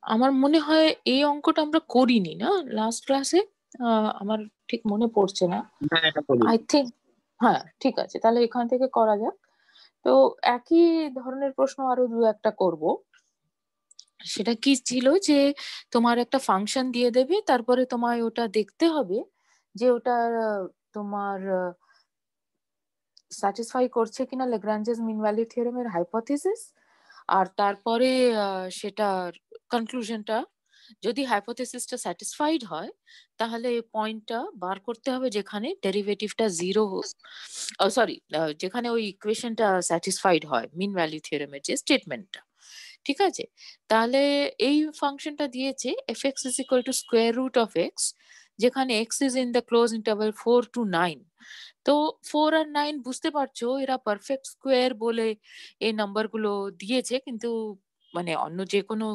আমার মনে হয় এই অঙ্কটা আমরা করিনি না লাস্ট ক্লাসে। আমার ঠিক মনে পড়ছে না। হ্যাঁ, এটা করি। আই থিঙ্ক, হ্যাঁ ঠিক আছে, তাহলে এখান থেকে করা যাক। তো একই ধরনের প্রশ্ন আরো দু একটা করব। সেটা কি ছিল যে তোমার একটা ফাংশন দিয়ে দেবে, তারপরে তোমায় ওটা দেখতে হবে যে ওটা তোমার স্যাটিসফাই করছে কিনা ল্যাগ্রাঞ্জেস মিন ভ্যালু থিওরেমের হাইপোথিসিস। আর তারপরে সেটার কনক্লুশনটা, যদি হাইপোথিসিসটা স্যাটিসফাইড হয় তাহলে পয়েন্টটা বার করতে হবে যেখানে ডেরিভেটিভটা জিরো, সরি, যেখানে ওই ইকুয়েশনটা স্যাটিসফাইড হয় মিন ভ্যালু থিওরেমের যে স্টেটমেন্টটা। ঠিক আছে, তাহলে এই ফাংশনটা দিয়েছে f x is equal to square root of x, যেখানে x is in the close interval 4 to 9। তো 4 আর 9 বুঝতে পারছো এরা পারফেক্ট স্কোয়ার বলে এই নাম্বারগুলো দিয়েছে, কিন্তু মানে অন্য যে কোনো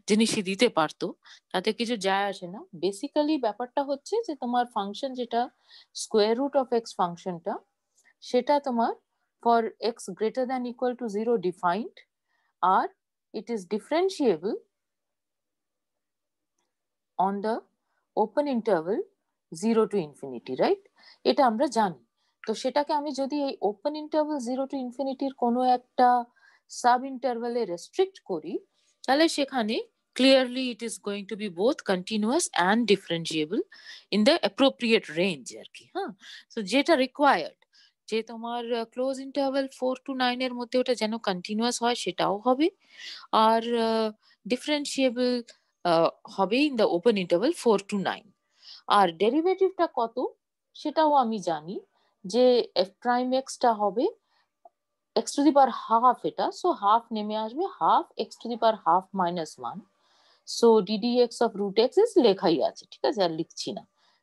জিনিসই দিতে পারতো, তাতে কিছু যায় আসে না। বেসিক্যালি ব্যাপারটা হচ্ছে যে তোমার ফাংশন যেটা স্কোয়ার রুট অফ এক্স ফাংশনটা, সেটা তোমার for x greater than equal to 0 defined, আর it is differentiable on the open interval 0 to infinity, right? এটা আমরা জানি। তো সেটাকে আমি যদি এই ওপেন ইন্টারভাল 0 to ইনফিনিটির কোনো একটা সাব ইন্টারভালে রেস্ট্রিক্ট করি, তাহলে সেখানে clearly it is going to be both continuous and differentiable in the appropriate range আর কি। হ্যাঁ, তো যেটা রিকোয়ার্ড যে তোমার ক্লোজ ইন্টারভাল 4 to 9 এর মধ্যে ওটা যেন কন্টিনিউয়াস হয় সেটাও হবে, আর ডিফারেন্সিয়েবল হবে in the open interval 4 to 9। আর ডেরিভেটিভটা কত সেটাও আমি জানি, যে এফ প্রাইম এক্সটা হবে x to the power half, এটা সো হাফ নেমে আসবে, half x to the power half minus 1। So d d x of root x is লেখাই আছে, ঠিক আছে, আর লিখছি না,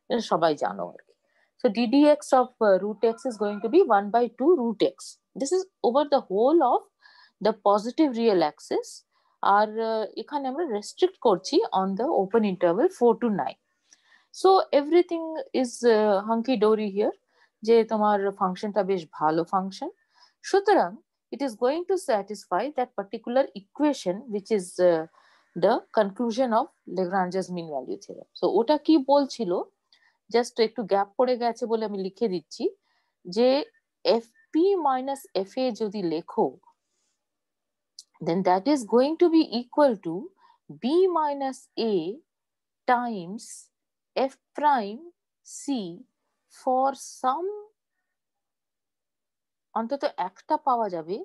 এটা সবাই জানো আর কি। So d d x of root x is going to be 1/2 root x. This is over the whole of the positive real axis. আর এখানে আমরা রেস্ট্রিক্ট করছি on the open interval 4 to 9। So everything is hunky dory here, যে তোমার ফাংশনটা বেশ ভালো function. সুতরাং it is going to satisfy that particular equation which is the conclusion of Lagrange's mean value theorem. So ওটা কি বলছিল, জাস্ট একটু গ্যাপ পড়ে গেছে বলে আমি লিখে দিচ্ছি, যে এফ পি মাইনাস এফ এ যদি লেখো, then that is going to be equal to b minus a times f prime c for some, অন্তত একটা পাওয়া যাবে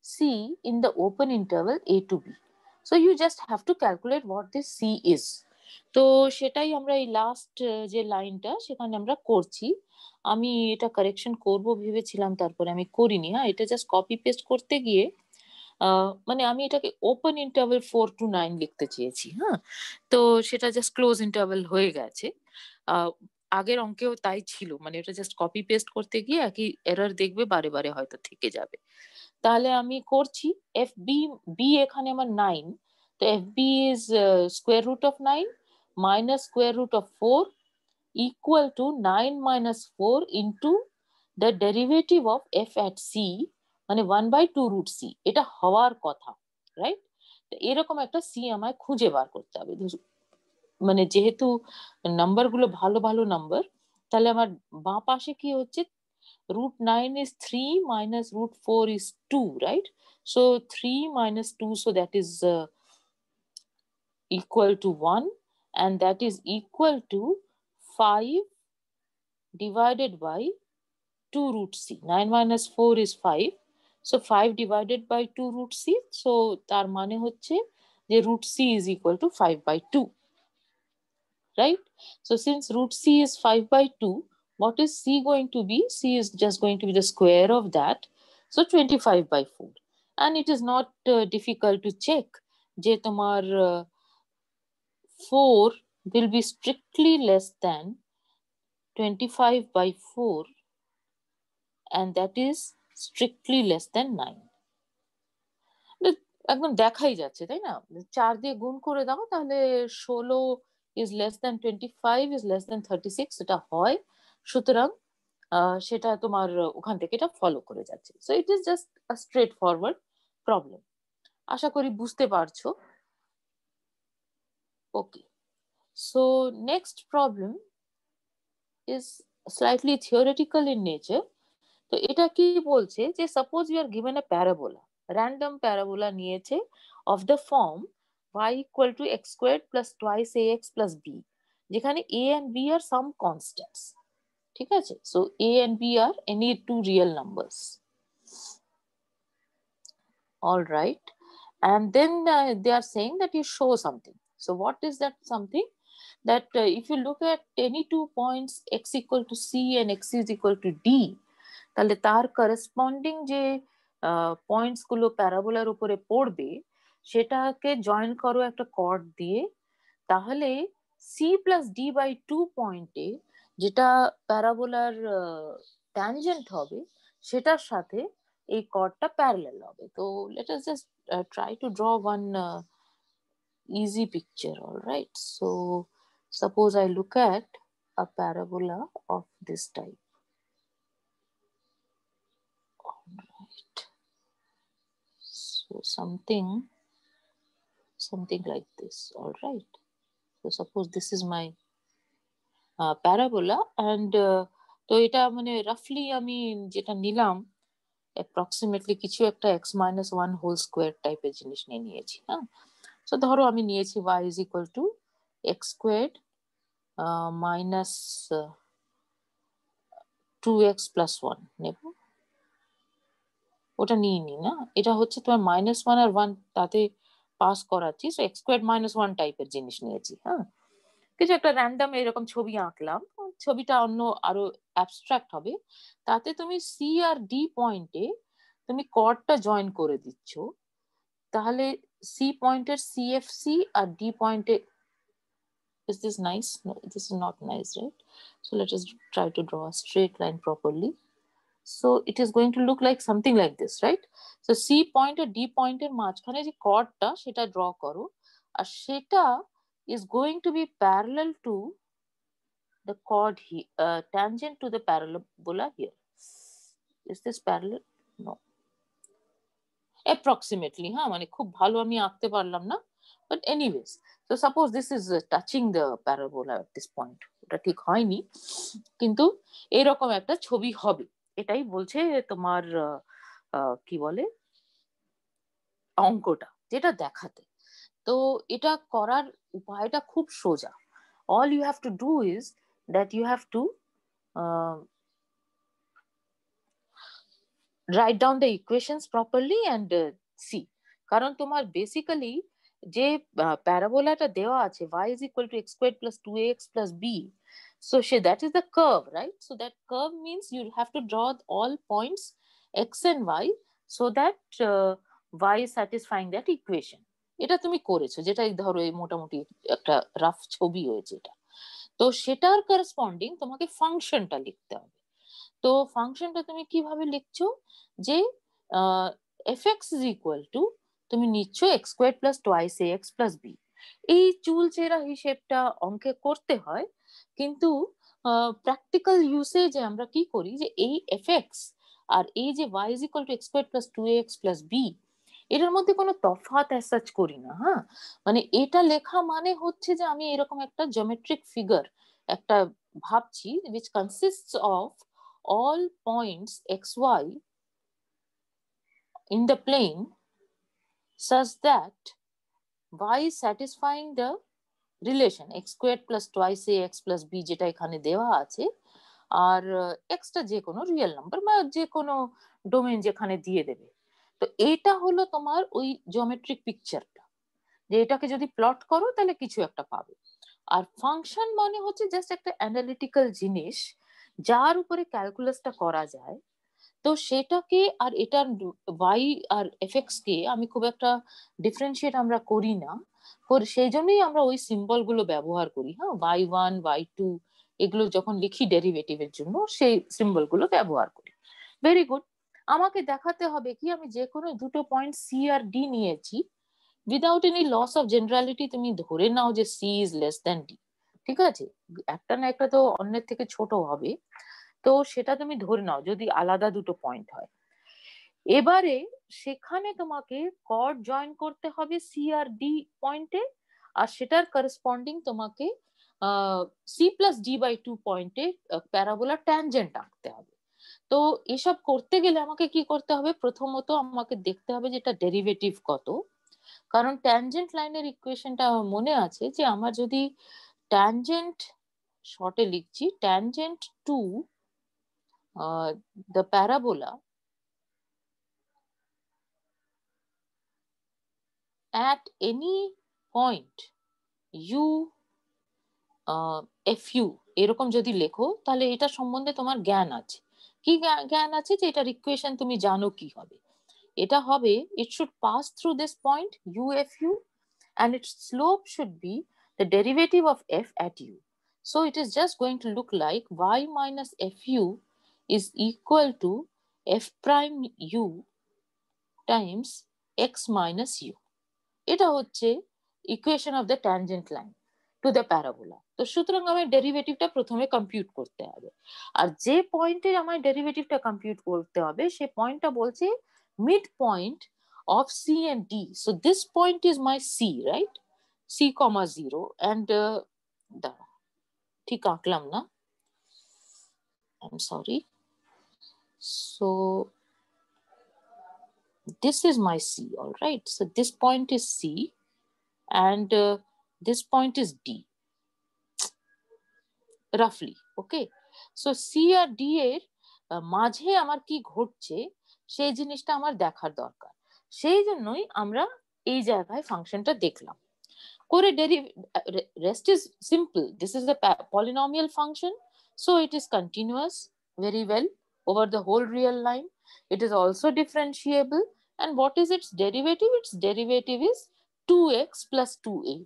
c in the open interval a to b. So you just have to calculate what this c is. তো সেটাই আমরা এই last যে লাইনটা সেখানে আমরা করছি। আমি এটা কারেকশন করব ভেবেছিলাম, তারপরে আমি করিনি। হ্যাঁ, এটা জাস্ট কপি পেস্ট করতে গিয়ে মানে আমি এটাকে ওপেন ইন্টারভাল 4 to 9 লিখতে চেয়েছি। হ্যাঁ, তো সেটা জাস্ট ক্লোজ ইন্টারভাল হয়ে গেছে। আগের অঙ্কেও তাই ছিল, মানে এটা জাস্ট কপি পেস্ট করতে গিয়ে একই এরর দেখবে, বারে বারে হয়তো থেকে যাবে। তাহলে আমি করছি এফ বি, বি এখানে আমার 9, তো f b is square root of 9 minus square root of 4 equal to 9 minus 4 into the derivative of f at c, মানে 1/2 root c, এটা হওয়ার কথা, রাইট? তো এরকম একটা সি আমায় খুঁজে বার করতে হবে। মানে যেহেতু নাম্বার গুলো ভালো ভালো নাম্বার, তাহলে আমার বাঁ পাশে কি হচ্ছে, √9 is 3 minus √4 is 2, right? So 3 minus 2, so that is equal to 1, and that is equal to 5 divided by 2 root c. 9 minus 4 is 5. So 5 divided by 2 root c. So তার মানে হচ্ছে যে root c is equal to 5/2. Right? So since root c is 5/2, what is c going to be? C is just going to be the square of that. So 25/4. And it is not difficult to check যে তোমার 4 will be strictly less than 25/4, and that is strictly less than 9. একদম দেখাই যাচ্ছে, তাই না? 4 দিয়ে গুণ করে দাও, তাহলে 16 is less than 25 is less than 36, এটা হয়। সুতরাং সেটা তোমার ওখান থেকে এটা ফলো করে যাচ্ছে। So it is just a straightforward problem. আশা করি বুঝতে পারছো। Okay, so next problem is slightly theoretical in nature. তো এটা কি বলছে যে suppose you are given a parabola, random parabola নিয়েছে of the form y equal to x squared plus twice a x plus b, যেখানে a and b আর some constants. ঠিক আছে, সো a and b আর any two real numbers. All right, and then they are saying that you show something. So what is that something? That if you look at any 2 points x equal to c and x is equal to d, তাহলে তার corresponding যে points গুলো প্যারাবোলার উপরে পড়বে সেটাকে join করো একটা cord দিয়ে, তাহলে সি প্লাস ডি বাই 2 পয়েন্টে যেটা প্যারাবোলার ট্যানজেন্ট হবে সেটার সাথে এই কর্ডটা প্যারালাল হবে। তো let us just try to draw one easy picture. All right, so suppose I look at a parabola of this type. All right, so something like this. All right, so suppose this is my parabola, and তো এটা মানে রাফলি আমি যেটা নিলাম approximately কিছু একটা x minus 1 whole square টাইপের জিনিস নিয়েছি। হ্যাঁ, সো ধরো আমি নিয়েছি y is equal to x squared minus 2x plus 1 নেব। ওটা নিয়ে নি না, এটা হচ্ছে তোমার -1 আর 1 তাতে পাস করাচ্ছি, সো x স্কোয়ার্ড -1 টাইপের জিনিস নিয়েছি। হ্যাঁ, কিছু একটা র্যান্ডম এরকম ছবি আঁকলাম, ছবিটা অন্য আরো অ্যাবস্ট্রাক্ট হবে। তাতে তুমি সি আর ডি পয়েন্টে তুমি কর্ডটা জয়েন করে দিচ্ছ, তাহলে সি পয়েন্টের সিএফসি আর ডি পয়েন্টে, is this nice? No, this is not nice, right? So let us try to draw a straight line properly. So it is going to look like something like this, right? So C point R D point এর মাঝখানে যে কর্ডটা সেটা draw করো, আর সেটা is going to be parallel to the chord here, tangent to the parabola here. Is this parallel? No. Approximately, হ্যাঁ, মানে খুব ভালো আমি আঁকতে পারলাম না, but anyways, so suppose this is touching the parabola at this point. ওটা ঠিক হয়নি, কিন্তু এরকম একটা ছবি হবে, এটাই বলছে তোমার কি বলে অঙ্কটা যেটা দেখাতে। তো এটা করার উপায়টা খুব সোজা। all you have to do is that you have to write down the equations properly and see, কারণ তোমার বেসিক্যালি যে প্যারাবোলাটা দেওয়া আছে y is equal to x squared plus 2ax plus b, so that is the curve, right? So that curve means you have to draw all points x and y so that y is satisfying that equation. এটা তুমি করেছো, যেটা ধরো এই মোটামুটি একটা rough ছবি হয়েছে এটা। তো সেটার করেসপন্ডিং তোমাকে ফাংশনটা লিখতে হবে। তো ফাংশনটা তুমি কিভাবে লিখছো, যে fx is equal to তুমি নিচ্ছ x squared plus twice ax plus b। এই চুলচেরা হিসেবটা অঙ্কে করতে হয়, কিন্তু প্র্যাকটিক্যাল ইউসেজে আমরা কি করি যে এই fx আর এই যে y is equal to x squared plus 2ax plus b, এটার মধ্যে কোনো তফাৎ অ্যাসাচ করি না। হ্যাঁ, মানে এটা লেখা মানে হচ্ছে যে আমি এরকম একটা জিওমেট্রিক ফিগার একটা ভাবছি which consists of all points xy in the plane such that y is satisfying the relation x squared plus twice ax plus b যেটা এখানে দেওয়া আছে, আর এক্সটা যে কোনো রিয়েল নাম্বার বা যে কোনো ডোমেন যেখানে দিয়ে দেবে। তো এটা হলো তোমার ওই জিওমেট্রিক পিকচারটা, যে এটাকে যদি প্লট করো তাহলে কিছু একটা পাবে। আর ফাংশন মানে হচ্ছে জাস্ট একটা অ্যানালিটিক্যাল জিনিস যার উপরে ক্যালকুলাসটা করা যায়। তো সেটাকে আর এটার y আর fx কে আমি খুব একটা ডিফারেন্সিয়েট আমরা করি না, সেই জন্যই আমরা ওই সিম্বল গুলো ব্যবহার করি। হ্যাঁ, y1 y2 এগুলো যখন লিখি ডেরিভেটিভের জন্য সেই সিম্বল গুলো ব্যবহার করি। ভেরি গুড, আমাকে দেখাতে হবে কি আমি যে কোনো দুটো পয়েন্ট সি আর ডি নিয়েছি, without any loss of generality তুমি ধরে নাও যে c is less than d. ঠিক আছে, একটা না একটা তো অন্যের থেকে ছোট হবে, তো সেটা তুমি ধরে নাও যদি আলাদা দুটো পয়েন্ট হয়। এবারে সেখানে তোমাকে কর্ড জয়েন করতে হবে সি আর ডি পয়েন্টে, আর সেটার করসপন্ডিং তোমাকে c+d/2 পয়েন্টে প্যারাবোলা ট্যানজেন্ট আঁকতে হবে। তো এসব করতে গেলে আমাকে কি করতে হবে, প্রথমত আমাকে দেখতে হবে যে এটা ডেরিভেটিভ কত, কারণ ট্যানজেন্ট লাইনের ইকুয়েশনটা মনে আছে যে আমার যদি ট্যানজেন্ট, শর্টে লিখছি, tangent to the parabola at any point u fu এরকম যদি লেখো, তাহলে এটা সম্বন্ধে তোমার জ্ঞান আছে। কি জ্ঞান আছে যে এটার ইকুয়েশন তুমি জানো কি হবে। এটা হবে, it should pass through this point u fu and its slope should be the derivative of f at u. So it is just going to look like y minus fu is equal to f prime u times x minus u. এটা হচ্ছে equation of the tangent line to the parabola. তো সুতরাং আমার ডেরিভেটিভটা প্রথমে compute করতে হবে, আর যে পয়েন্টে আমার ডেরিভেটিভটা কম্পিউট করতে হবে সে পয়েন্টটা বলছে midpoint of c and d. So this point is my c, right, c comma 0 and দাঁড়া, ঠিক আঁকলাম না, I am sorry. So this is my C, all right. So this point is C and this point is D, roughly, okay. So C R D এর মাঝে আমার কি ঘটছে সেই জিনিসটা আমার দেখার দরকার। সেই জন্যই আমরা এই জায়গায় ফাংশনটা দেখলাম করে। rest is simple. This is a polynomial function, so it is continuous very well over the whole real line. It is also differentiable. And what is its derivative? Its derivative is 2x plus 2a.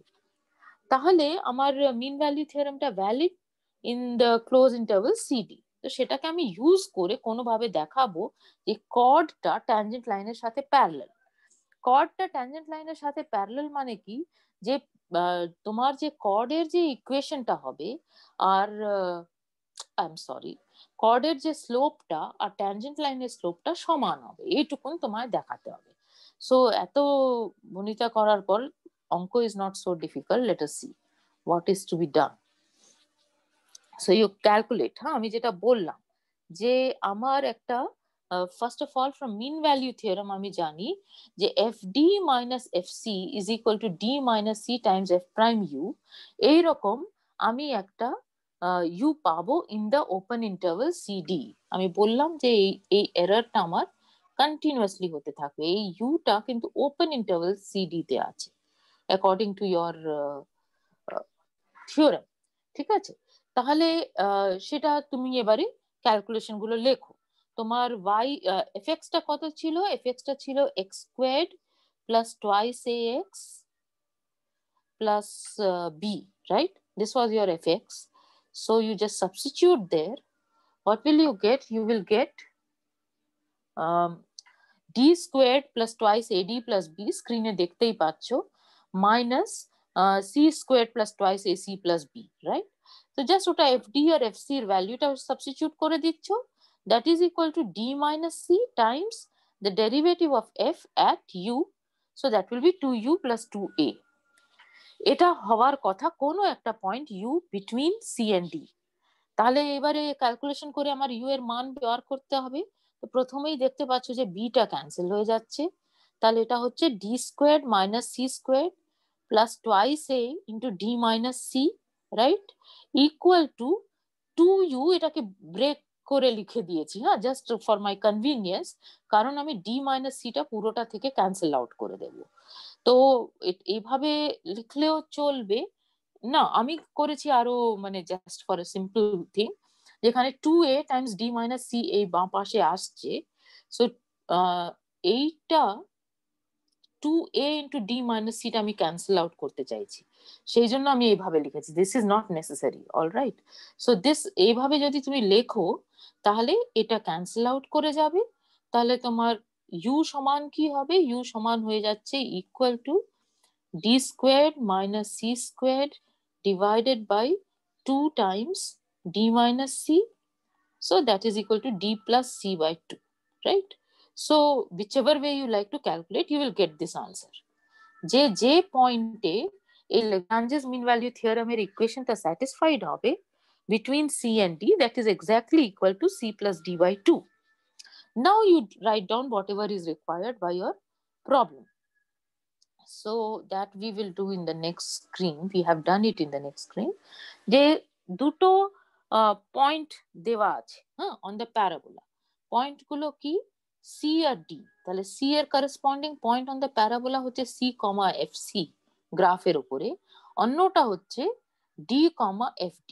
তাহলে আমার mean value থিওরেমটা valid in the close interval c d. তো সেটাকে আমি use করে কোনোভাবে দেখাবো যে কর্ডটা ট্যানজেন্ট লাইনের সাথে প্যারালাল। কর্ডটা ট্যানজেন্ট লাইনের সাথে প্যারালাল মানে কি, যে তোমার যে কর্ডের যে ইকুয়েশনটা হবে আর আই এম সরি, কর্ডের যে স্লোপটা আর ট্যানজেন্ট লাইনের স্লোপটা সমান হবে, এইটুকুন তোমায় দেখাতে হবে। সো এত ভনিতা করার পর অঙ্ক is not so difficult. Let us see what is to be done. So you calculate, আমি যেটা বললাম যে আমার একটা first of all from mean value theorem আমি জানি যে fd minus fc is equal to d minus c times f prime u। এইরকম আমি একটা u পাবো in the open interval cd। আমি বললাম যে এই এররটা আমার কন্টিনিউয়াসলি হতে থাকবে, এই uটা কিন্তু ওপেন ইন্টারভাল cd তে আছে অ্যাকর্ডিং টু ইয়োর থিওরেম, ঠিক আছে। তাহলে সেটা তুমি এবারে ক্যালকুলেশন গুলো লেখো। তোমার y fx টা কত ছিল? fx টা ছিল x squared plus twice ax plus b, right? This was your fx. So you just substitute there. What will you get? You will get d squared plus twice ad plus b, স্ক্রিনে দেখতেই পাচ্ছ, minus c squared plus twice ac plus b, right? So just ওটা fd আর fc এর ভ্যালুটা substitute করে দিচ্ছ, that is equal to d minus c times the derivative of f at u, so that will be 2u plus 2a. এটা হওয়ার কথা কোনো একটা point u between c and d। তাহলে এবারে ক্যালকুলেশন করে আমার u এর মান বের করতে হবে। তো প্রথমেই দেখতে পাচ্ছ যে b টা ক্যান্সেল হয়ে যাচ্ছে, তাহলে এটা হচ্ছে d squared minus c squared plus twice a into d minus c, right, equal to 2u। এটাকে ব্রেক করে লিখে দিয়েছি, হ্যাঁ, জাস্ট ফর মাই কনভিনিয়েন্স, কারণ আমি d মাইনাস c টা পুরোটা থেকে ক্যান্সেল আউট করে দেব। তো এইভাবে লিখলেও চলবে না, আমি করেছি আরো মানে just for a simple thing, যেখানে 2a Times d minus c এই বাঁ পাশে আসছে। সো এইটা 2a into d minus c টা আমি ক্যান্সেল আউট করতে চাইছি, সেই জন্য আমি এইভাবে লিখেছি। This is not necessary, alright. So this এইভাবে যদি তুমি লেখো তাহলে এটা ক্যান্সেল আউট করে যাবে। তাহলে তোমার u সমান কি হবে? u সমান হয়ে যাচ্ছে equal to d squared minus c squared divided by 2 times d minus c. So that is equal to d plus c by 2, right? So whichever way you like to calculate, you will get this answer. যে পয়েন্টে এই Lagrange's mean value থিওরামের ইকুয়েশনটা satisfied হবে between C and D, that is exactly equal to C plus D by 2. Now you write down whatever is required by your problem. So that we will do in the next screen. We have done it in the next screen. যে দুটো point দেওয়া আছে on the parabola. Point গুলো কি C আর D। তাহলে C এর corresponding point on the parabola হচ্ছে C, FC গ্রাফের উপরে, অন্যটা হচ্ছে D, FD।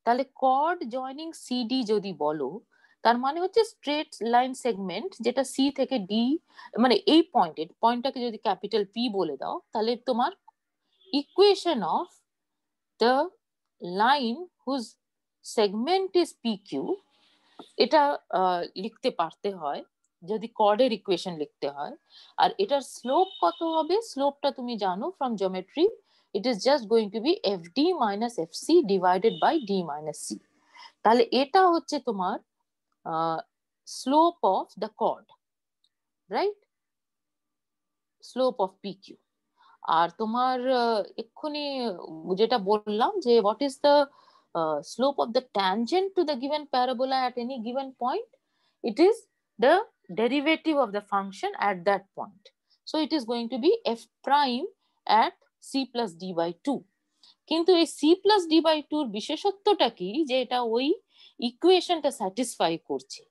তাহলে কর্ড জয়নিং সিডি যদি বলো, তার মানে হচ্ছে স্ট্রেট লাইন সেগমেন্ট যেটা সি থেকে ডি, মানে এই পয়েন্টটাকে যদি ক্যাপিটাল পি বলে দাও, তাহলে তোমার equation of the line whose segment is p q, এটা লিখতে পারতে হয় যদি কর্ডের ইকুয়েশন লিখতে হয়। আর এটার স্লোপ কত হবে? স্লোপটা তুমি জানো from geometry, it is just going to be fd minus fc divided by d minus c। তাহলে এটা হচ্ছে তোমার slope of the chord, right, slope of pq। আর তোমার এক্ষুনি যেটা বললাম যে what is the slope of the tangent to the given parabola at any given point, it is the derivative of the function at that point, so it is going to be f prime at c plus d by 2। কিন্তু এই c plus d by 2 এর বিশেষত্বটা কি, যে এটা ওই ইকুয়েশনটা satisfy করছে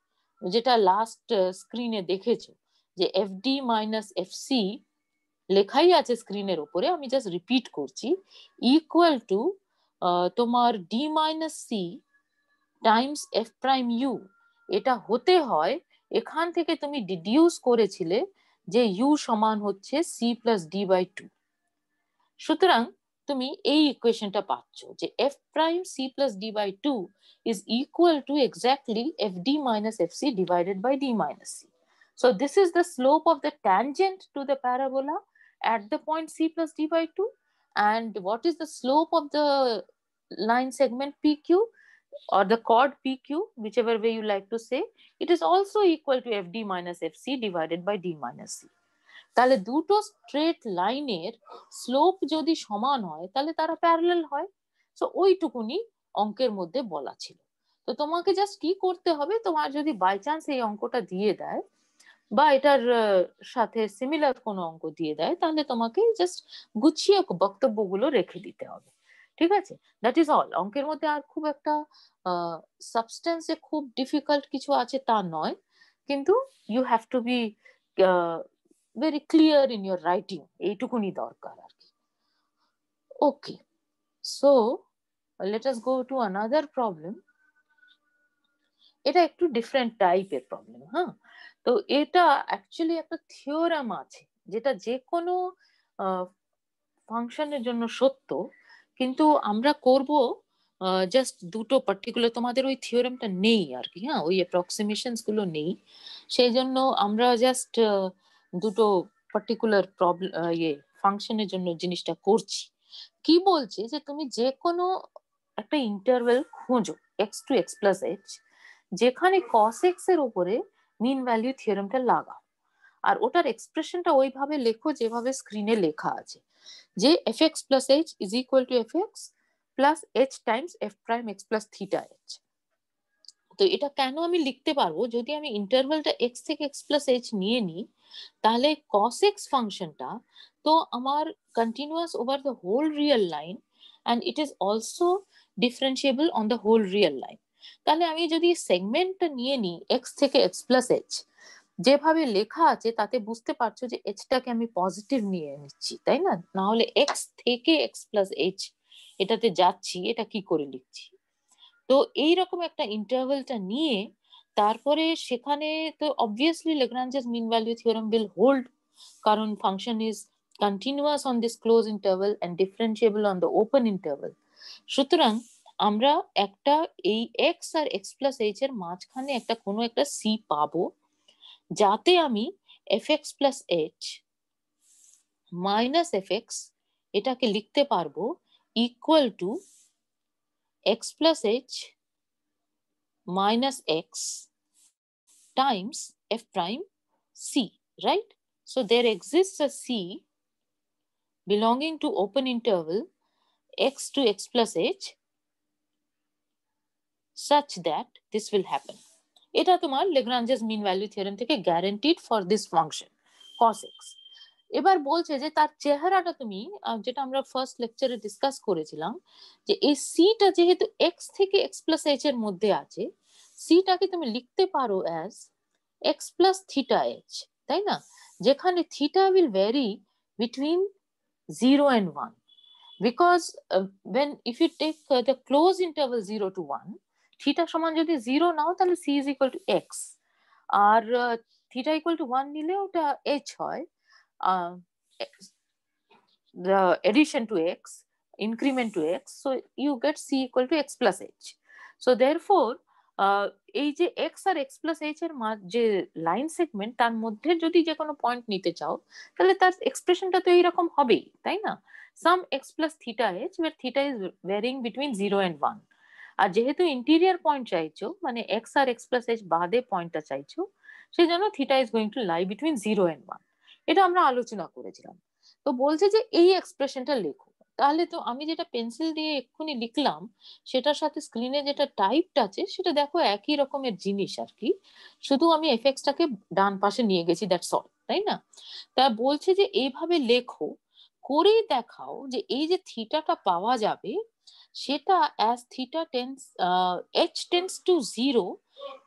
যেটা last স্ক্রিনে দেখেছো, যে fd minus fc লেখাই আছে স্ক্রিনের উপরে, আমি জাস্ট রিপিট করছি, ইকুয়াল টু তোমার d minus c Times f prime u। এটা হতে হয়, এখান থেকে তুমি ডিডিউস করেছিলে যে u সমান হচ্ছে c plus d by 2। সুতরাং তুমি এই ইকুয়েশনটা পাচ্ছ যে f prime c plus d by 2 is equal to exactly fd minus fc divided by d minus c. So this is the slope of the tangent to the parabola at the point c plus d by 2. And what is the slope of the line segment pq or the chord pq, whichever way you like to say, it is also equal to fd minus fc divided by d minus c. তাহলে দুটো straight লাইনের slope যদি সমান হয় তাহলে তারা parallel হয়। So ওইটুকুনি অঙ্কের মধ্যে বলা ছিল। তো তোমাকে জাস্ট কি করতে হবে, তোমার যদি বাই চান্স এই অঙ্কটা দিয়ে দেয় বা এটার সাথে সিমিলার কোনো অঙ্ক দিয়ে দেয়, তাহলে তোমাকে জাস্ট গুছিয়ে বক্তব্যগুলো রেখে দিতে হবে, ঠিক আছে? That is all. অঙ্কের মধ্যে আর খুব একটা সাবস্টেন্সে খুব ডিফিকাল্ট কিছু আছে তা নয়, কিন্তু you have to be very clear in your writing, এইটুকুনি দরকার আর কি। Okay, so let us go to another problem. এটা একটু ডিফারেন্ট টাইপের প্রবলেম। তো এটা অ্যাকচুয়ালি একটা থিওরাম আছে যেটা যে কোনো ফাংশনের জন্য সত্য, কিন্তু আমরা করব জাস্ট দুটো পার্টিকুলার, তোমাদের ওই থিওরামটা নেই আর কি, ওই অ্যাপ্রক্সিমেশনস গুলো নেই, সেই জন্য আমরা জাস্ট দুটো পার্টিকুলার প্রবলেম ফাংশনের জন্য জিনিসটা করছি। কি বলছে যে তুমি যে কোনো একটা ইন্টারভেল খোঁজো x to x plus h, যেখানে cos x এর উপরে মিন ভ্যালু থিওরামটা লাগাও, আর ওটার এক্সপ্রেশনটা ওইভাবে লেখো যেভাবে স্ক্রিনে লেখা আছে, যে fx plus h is equal to fx plus h times f prime x plus theta h। তো এটা কেন আমি লিখতে পারবো, যদি আমি ইন্টারভেলটা x থেকে x plus h নিয়ে নিই, তাহলে cos x ফাংশনটা তো আমার continuous over the whole real line and it is also differentiable on the whole real line। তাহলে আমি যদি সেগমেন্টটা নিয়ে নিই x থেকে x plus h, যেভাবে লেখা আছে তাতে বুঝতে পারছো যে h-টাকে আমি পজিটিভ নিয়ে নিচ্ছি, তাই না? না হলে x থেকে x plus h এটাতে যাচ্ছি, এটা কি করে লিখছি? তো এইরকম একটা ইন্টারভেলটা নিয়ে তারপরে সেখানে তো obviously Lagrange's mean value theorem will hold, কারণ function is continuous on this close interval and differentiable on the open interval. সুতরাং আমরা একটা এই x আর x প্লাস h এর মাঝখানে একটা কোনো একটা c পাবো, যাতে আমি fx plus h minus fx এটাকে লিখতে পারবো equal to x plus h minus x times f prime c, right? So there exists a c belonging to open interval x to x plus h such that this will happen. এটা তোমার লেগ্রাঞ্জেস মিন value theorem থেকে guaranteed for this function cos x। এবার বলছে যে তার চেহারাটা তুমি যেটা আমরা ফার্স্ট লেকচারে ডিসকাস করেছিলাম যে এই সিটা যেহেতু x থেকে x প্লাস h এর মধ্যে আছে, সিটাকে তুমি লিখতে পারো as x plus theta h, তাই না? যেখানে theta will vary between 0 and 1, because when if you take the close interval 0 to 1, theta সমান যদি 0 নাও তাহলে c is equal to x, আর থিটা ইকুয়াল টু 1 নিলে ওটা h হয়। the addition to x, increment to x, so you get c equal to x plus h. So therefore এই যে x আর x plus h এর যে line segment তার মধ্যে যদি যে কোনো পয়েন্ট নিতে চাও তাহলে তার এক্সপ্রেশনটা তো এইরকম হবেই, তাই না? সাম x plus theta h where theta is varying between 0 and 1, আর যেহেতু ইন্টেরিয়র পয়েন্ট চাইছো মানে x আর x plus h বাদে পয়েন্টটা চাইছো, সেই জন্য theta is going to lie between 0 and 1। এটা আমরা আলোচনা করেছিলাম। তো বলছে যে এই এক্সপ্রেশনটা লেখো। তাহলে তো আমি যেটা পেন্সিল দিয়ে এক্ষুনি লিখলাম সেটার সাথে স্ক্রিনে যেটা টাইপড আছে সেটা দেখো একই রকমের জিনিস আর কি, শুধু আমি এফএক্সটাকে ডান পাশে নিয়ে গেছি, দ্যাটস অল, তাই না? তা বলছে যে এইভাবে লেখো, করেই দেখাও যে এই যে থিটাটা পাওয়া যাবে সেটা as theta tends h tends to 0,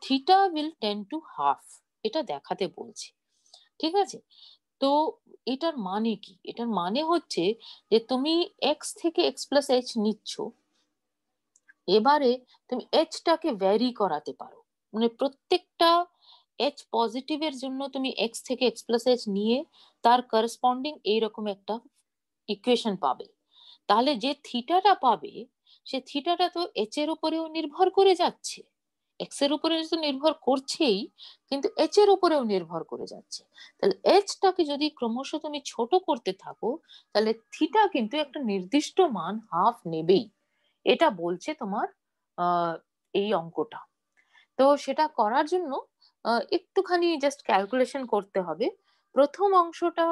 theta will tend to half, এটা দেখাতে বলছে। ঠিক আছে? তো এটার মানে কি? এটার মানে হচ্ছে যে তুমি x থেকে x প্লাস h নিচ্ছ, এবারে তুমি h টাকে ভ্যারি করাতে পারো, মানে প্রত্যেকটা h পজিটিভের জন্য তুমি x থেকে x প্লাস h নিয়ে তার করসপন্ডিং এইরকম একটা ইকুয়েশন পাবে। তাহলে যে থিটাটা পাবে সে থিটাটা তো h এর উপরেও নির্ভর করে যাচ্ছে, x এর উপরে তো নির্ভর করছেই, কিন্তু h এর উপরেও নির্ভর করে যাচ্ছে। তাহলে h টাকে যদি ক্রমশ তুমি ছোট করতে থাকো তাহলে থিটা কিন্তু একটা নির্দিষ্ট মান হাফ নেবেই, এটা বলছে তোমার এই অঙ্কটা। তো সেটা করার জন্য একটুখানি জাস্ট ক্যালকুলেশন করতে হবে। প্রথম অংশটা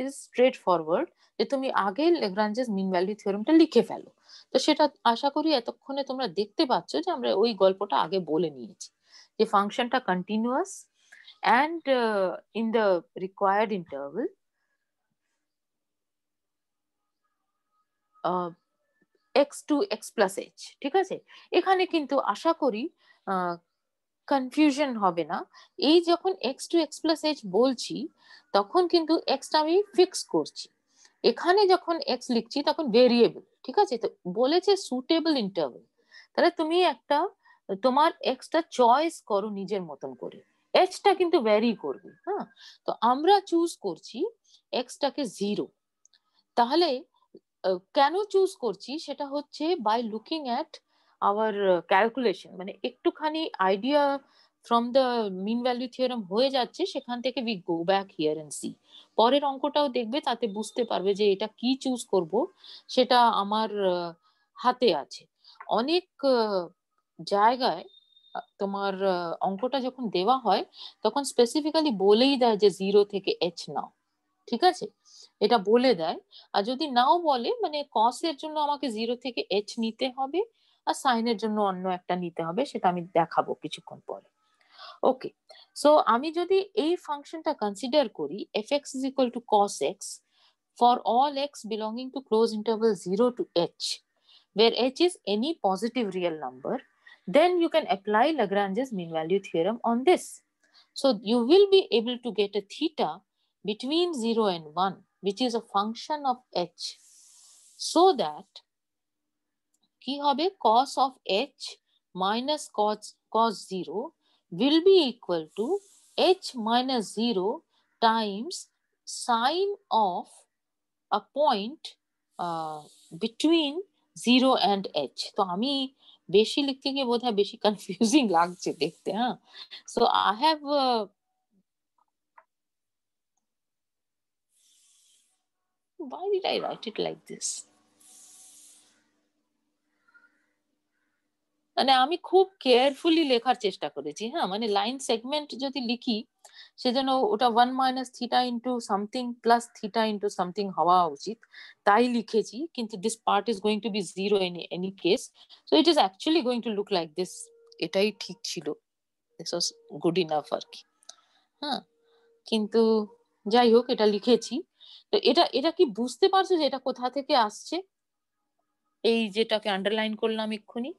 ইজ স্ট্রেট ফরওয়ার্ড, যে তুমি আগে ল্যাগ্রাঞ্জেস মিন ভ্যালু থিওরেমটা লিখে ফেলো। তো সেটা আশা করি এতক্ষণে তোমরা দেখতে পাচ্ছ যে আমরা ওই গল্পটা আগে বলে নিয়েছি যে ফাংশনটা continuous and in the required interval x to x plus h। ঠিক আছে? এখানে কিন্তু আশা করি কনফিউশন হবে না। এই যখন x to x plus h বলছি তখন কিন্তু x টা আমি ফিক্স করছি, এখানে যখন x লিখছি তখন ভেরিয়েবল। ঠিক আছে? তো বলেছে সুটেবল ইন্টারভেল, তাহলে তুমি একটা তোমার x টা চয়েস করো নিজের মতন করে, h টা কিন্তু ভ্যারি করবে। হ্যাঁ, তো আমরা চুজ করছি x টাকে 0। তাহলে কেন চুজ করছি সেটা হচ্ছে by looking at our calculation, মানে একটুখানি idea from the mean value theorem হয়ে যাচ্ছে, সেখান থেকে we go back here and see. পরের অঙ্কটাও দেখবে, তাতে বুঝতে পারবে যে এটা কি চুজ করব সেটা আমার হাতে আছে। অনেক জায়গায় তোমার অঙ্কটা যখন দেওয়া হয় তখন স্পেসিফিক্যালি বলেই দেয় যে 0 থেকে h নাও। ঠিক আছে? এটা বলে দেয়। আর যদি নাও বলে মানে কস এর জন্য আমাকে 0 থেকে h নিতে হবে আর সাইনের জন্য অন্য একটা নিতে হবে, সেটা আমি দেখাবো কিছুক্ষণ পরে। ওকে, সো আমি যদি এই ফাংশনটা কনসিডার করি fx is equal to cos x for all x belonging to close interval 0 to h, where h is any positive real number, then you can apply Lagrange's mean value theorem on this. So you will be able to get a theta between 0 and 1, which is a function of h, so that কি হবে cos of h minus cos 0 will be equal to h minus 0 times sine of a point between 0 and h। তো আমি বেশি লিখতে গিয়ে বোধহয় বেশি confusing লাগছে দেখতে। হ্যাঁ, so I have why did I write it like this? মানে আমি খুব কেয়ারফুলি লেখার চেষ্টা করেছি, হ্যাঁ, মানে লাইন সেগমেন্ট যদি লিখি সেজন্য ওটা 1 minus theta into something plus theta into something হওয়া উচিত, তাই লিখেছি। কিন্তু this part is going to be zero in any case, so it is actually going to look like this. এটাই ঠিক ছিল, দিস ওয়াজ গুড ইনাফ আর কি। হ্যাঁ, কিন্তু যাই হোক এটা লিখেছি। তো এটা এটা কি বুঝতে পারছো যে এটা কোথা থেকে আসছে, এই যেটাকে আন্ডারলাইন করলাম এক্ষুনি?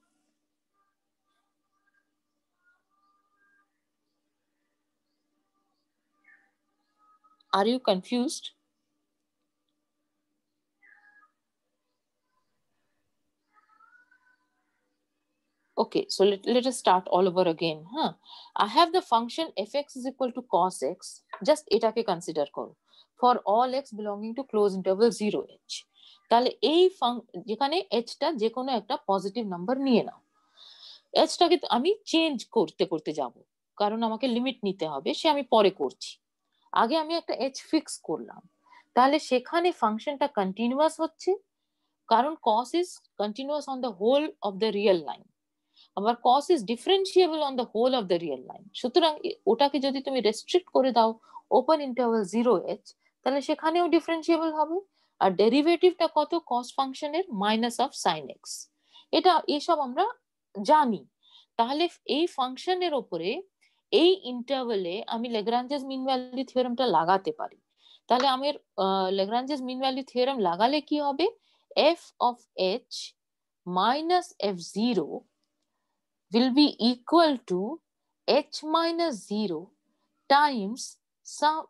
Are you confused? Okay, so let us start all over again. Huh? I have the function fx is equal to cos x. Just এটাকে consider করো for all x belonging to close interval 0h. তাহলে এই যেখানে h টা যে কোনো একটা positive number নিয়ে নাও, h টাকে আমি চেঞ্জ করতে করতে যাব, কারণ আমাকে লিমিট নিতে হবে, সে আমি পরে করছি। আগে আমি একটা h ফিক্স করলাম, তাহলে সেখানে ফাংশনটা কন্টিনিউয়াস হচ্ছে, কারণ cos is continuous on the whole of the real line, আবার cos is differentiable on the whole of the real line। সুতরাং ওটাকে যদি তুমি রেস্ট্রিক্ট করে দাও ওপেন ইন্টারভাল 0h, তাহলে সেখানেও ডিফারেন্সিয়েবল হবে। আর ডেরিভেটিভটা কত cos ফাংশনের মাইনাস অফ sin x, এটা এসব আমরা জানি। তাহলে এই ফাংশনের উপরে এই ইন্টারভালে আমি ল্যাগ্রাঞ্জেস মিন ভ্যালু থিওরেমটা লাগাতে পারি। তাহলে আমি ল্যাগ্রাঞ্জেস মিন ভ্যালু থিওরেম লাগালে কি হবে, f of h minus f0 will be equal to h minus 0 times some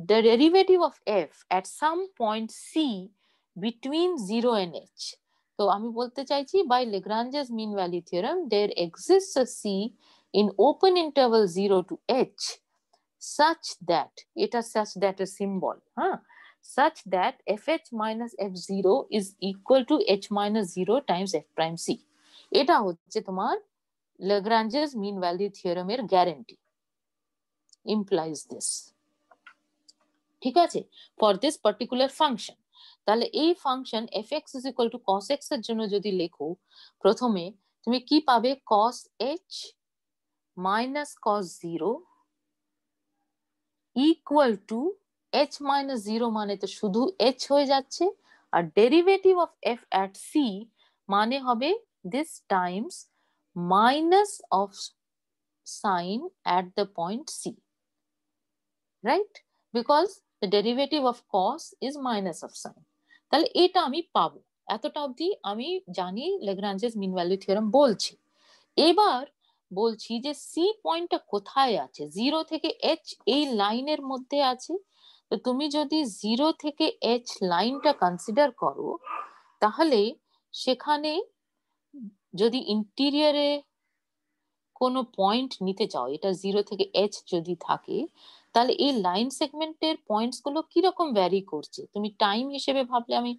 the derivative of f at some point c between 0 and h. তো আমি বলতে চাইছি by Lagrange's mean value theorem there exists a c in open interval 0 to h such that, এটা such that a symbol, such that fh minus f0 is equal to h minus 0 times f prime c. এটা হচ্ছে তোমার Lagrange's mean value theorem এর guarantee, implies this, ঠিক আছে, for this particular function। তাহলে এই function fx is equal to cos x এর জন্য যদি লেখো, প্রথমে তুমি কি পাবে, cos h minus cos 0 equal to h minus 0 মানে তো শুধু h হয়ে যাচ্ছে, আর derivative of f at c মানে হবে this times minus of sin at the point c, right? Because the derivative of cos is minus of sin. তাহলে এটা আমি পাবো, এতটা অবধি আমি জানি ল্যাগ্রাঞ্জেস মিন ভ্যালু থিওরেম বলছি। এবার বলছি যে সি পয়েন্টটা কোথায় আছে, 0 থেকে h এই লাইনের মধ্যে আছে। তো তুমি যদি 0 থেকে h লাইনটা কনসিডার করো, তাহলে সেখানে যদি ইন্টিরিয়ারে কোনো পয়েন্ট নিতে চাও, এটা 0 থেকে h যদি থাকে, তাহলে এই লাইন সেগমেন্টের পয়েন্টস গুলো কিরকম ভ্যারি করছে তুমি টাইম হিসেবে ভাবলে, আমি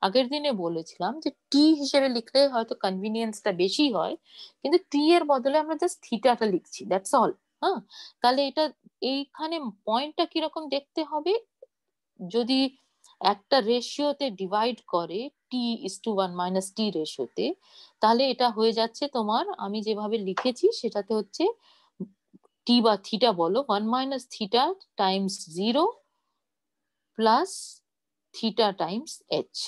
আগের দিনে বলেছিলাম যে টি হিসেবে লিখলে হয়তো কনভিনিয়েন্সটা বেশি হয়, কিন্তু টি এর বদলে আমরা জাস্ট থিটাটা লিখছি, দ্যাটস অল। হ্যাঁ, তাহলে এটা এইখানে পয়েন্টটা কিরকম দেখতে হবে, যদি একটা রেশিওতে ডিভাইড করে t:1 মাইনাস টি রেশিওতে, তাহলে এটা হয়ে যাচ্ছে তোমার, আমি যেভাবে লিখেছি সেটাতে হচ্ছে টি বা থিটা বলো 1 minus theta Times 0 plus theta Times h,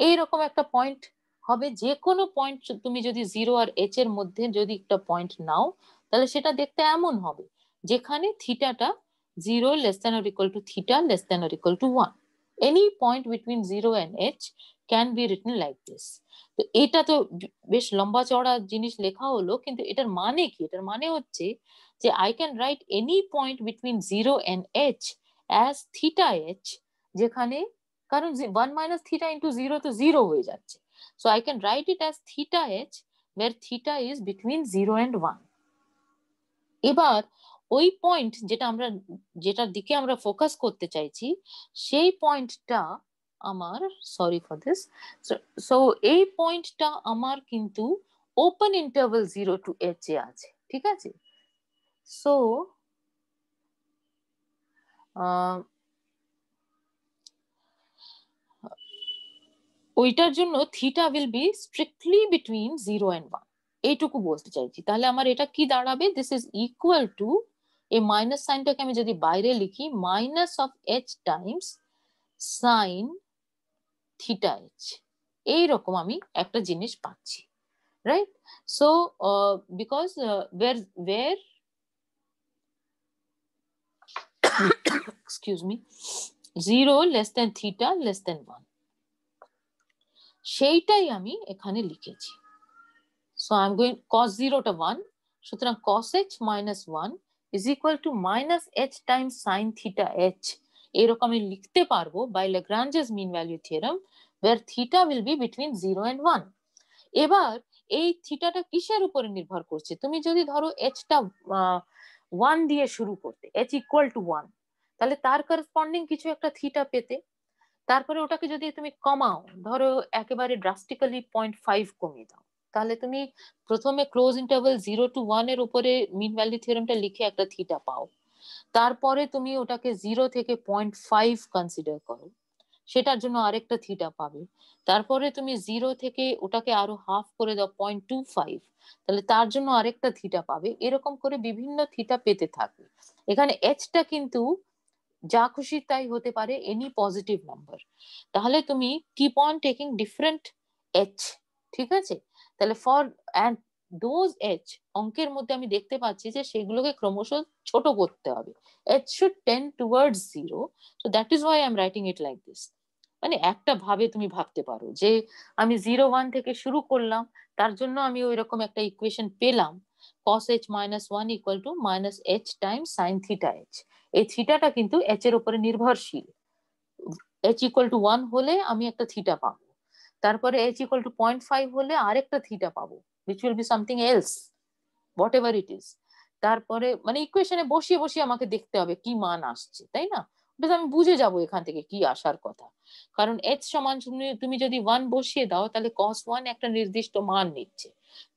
এইরকম একটা পয়েন্ট হবে। যে কোনো পয়েন্ট তুমি যদি 0 আর h এর মধ্যে যদি একটা পয়েন্ট নাও, তাহলে সেটা দেখতে এমন হবে যেখানে থিটাটা 0 less than or equal two theta less than or equal to 1। any point between 0 and h can be written like this। তো এটা তো বেশ লম্বা চড়া জিনিস লেখা হলো, কিন্তু এটার মানে কি, এটার মানে হচ্ছে যে I can write any point between 0 and h as theta h, যেখানে কারণ 1 মাইনাস থিটা ইন্টু 0 তো 0 হয়ে যাচ্ছে, so I can write it as theta h where theta is between 0 and 1। এবার ওই পয়েন্ট যেটা আমরা, যেটার দিকে আমরা ফোকাস করতে চাইছি, সেই পয়েন্টটা আমার, সরি ফর দিস, সো এই পয়েন্টটা আমার কিন্তু ওপেন ইন্টারভাল 0 টু h এ আছে, ঠিক আছে। সো ওইটার জন্য theta will be strictly between 0 and 1। এইটুকু বলতে চাইছি। তাহলে আমার এটা কি দাঁড়াবে, দিস ইজ ইকুয়াল টু, এই মাইনাস সাইনটাকে আমি যদি বাইরে লিখি, minus of H Times sign theta H, এইরকম আমি একটা জিনিস পাচ্ছি, right? So because where excuse me, 0 less than theta less than 1, সেইটাই আমি এখানে লিখেছি। So I am going cos 0 টা 1, সুতরাং cos h minus 1 is equal to minus h times sin theta h, এরকম আমি লিখতে পারবো by Lagrange's mean value theorem, where theta will be between 0 and 1. এবার এই থিটাটা কিসের উপরে নির্ভর করছে? তুমি যদি ধরো h টা 1 দিয়ে শুরু করতে, h equal to 1, তাহলে তার করসপন্ডিং কিছু একটা থিটা পেতে, তারপরে ওটাকে যদি তুমি কমাও, ধরো একেবারে ড্রাস্টিক্যালি 0.5 কমিয়ে দাও, তাহলে তুমি প্রথমে ক্লোজ ইন্টারভাল 0 to 1 এর উপরে মিন ভ্যালু থিওরেমটা লিখে একটা থিটা পাও, তারপরে তুমি ওটাকে 0 থেকে 0.5 কনসিডার করো, সেটার জন্য আরেকটা থিটা পাবে, তারপরে তুমি 0 থেকে ওটাকে আরো হাফ করে দাও 0.25, তাহলে তার জন্য আরেকটা থিটা পাবে, এরকম করে বিভিন্ন থিটা পেতে থাকবে। এখানে এইচটা কিন্তু যা খুশি তাই হতে পারে, এনি পজিটিভ নাম্বার, তাহলে তুমি keep on taking different H, ঠিক আছে? তাহলে ফর অ্যান্ড দোজ এইচ, অঙ্কের মধ্যে আমি দেখতে পাচ্ছি যে সেগুলোকে ক্রমশ ছোট করতে হবে, h should tend towards 0, so that is why I am writing it like this. মানে একটা ভাবে তুমি ভাবতে পারো যে আমি 0 1 থেকে শুরু করলাম, তার জন্য আমি ওই রকম একটা ইকুয়েশন পেলাম, cos h minus 1 equal to minus h times sin theta h, এই থিটাটা কিন্তু h এর উপরে নির্ভরশীল, h equal to 1 হলে আমি একটা থিটা পাবো, তারপরে h equal to 0.5 হলে আরেকটা থিটা পাবো, which will be something else, whatever it is, তারপরে মানে ইকুয়েশনে বসিয়ে বসিয়ে আমাকে দেখতে হবে কি মান আসছে, তাই না? ওটা আমি বুঝে যাব এখান থেকে কি আসার কথা, কারণ h সমান তুমি যদি 1 বসিয়ে দাও, তাহলে cos 1 একটা নির্দিষ্ট মান নিচ্ছে,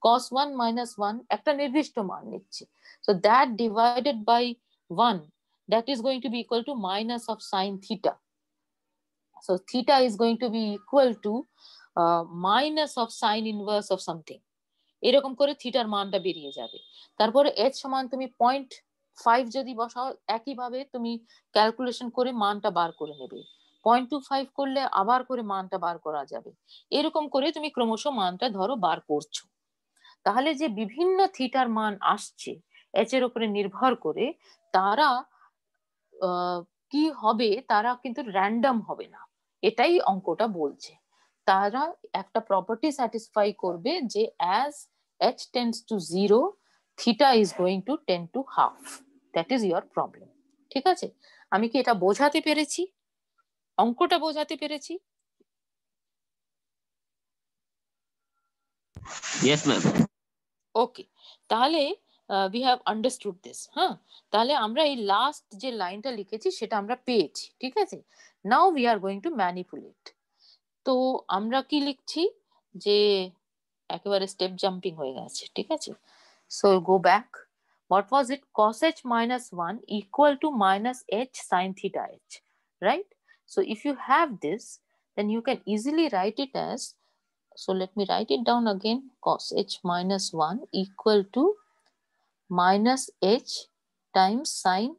cos 1 minus 1 একটা নির্দিষ্ট মান নিচ্ছে, so that divided by 1, that is going to be equal to minus of sin theta, so theta is going to be equal to minus of sin inverse of something, এরকম করে থিটার মানটা বেরিয়ে যাবে, তারপরে h সমান তুমি 0.5 যদি বসাও, একইভাবে তুমি ক্যালকুলেশন করে মানটা বার করে নেবে, 0.25 করলে আবার করে মানটা বার করা যাবে, এরকম করে তুমি ক্রমশ মানটা ধরো বার করছো, তাহলে যে বিভিন্ন থিটার মান আসছে h এর উপরে নির্ভর করে, তারা কি হবে, তারা কিন্তু র্যান্ডম হবে না, এটাই অঙ্কটা বলছে, তারা একটা প্রপার্টি স্যাটিসফাই করবে যে as h tends to 0, theta is going to tend to half, that is your problem, ঠিক আছে? আমি কি এটা বোঝাতে পেরেছি, অঙ্কটা বোঝাতে পেরেছি? Yes, ma'am. ওকে, তাহলে we have understood this, হ্যাঁ? তাহলে আমরা এই লাস্ট যে লাইনটা লিখেছি সেটা আমরা পেয়েছি, ঠিক আছে? now we are going to manipulate, তো আমরা কি লিখছি যে একেবারে স্টেপ জাম্পিং হয়ে গেছে, ঠিক আছে? So go back, what was it, cos h minus 1 equal to minus h sin theta h, right? So if you have this, then you can easily write it as, so let me write it down again, cos h minus 1 equal to minus h times sin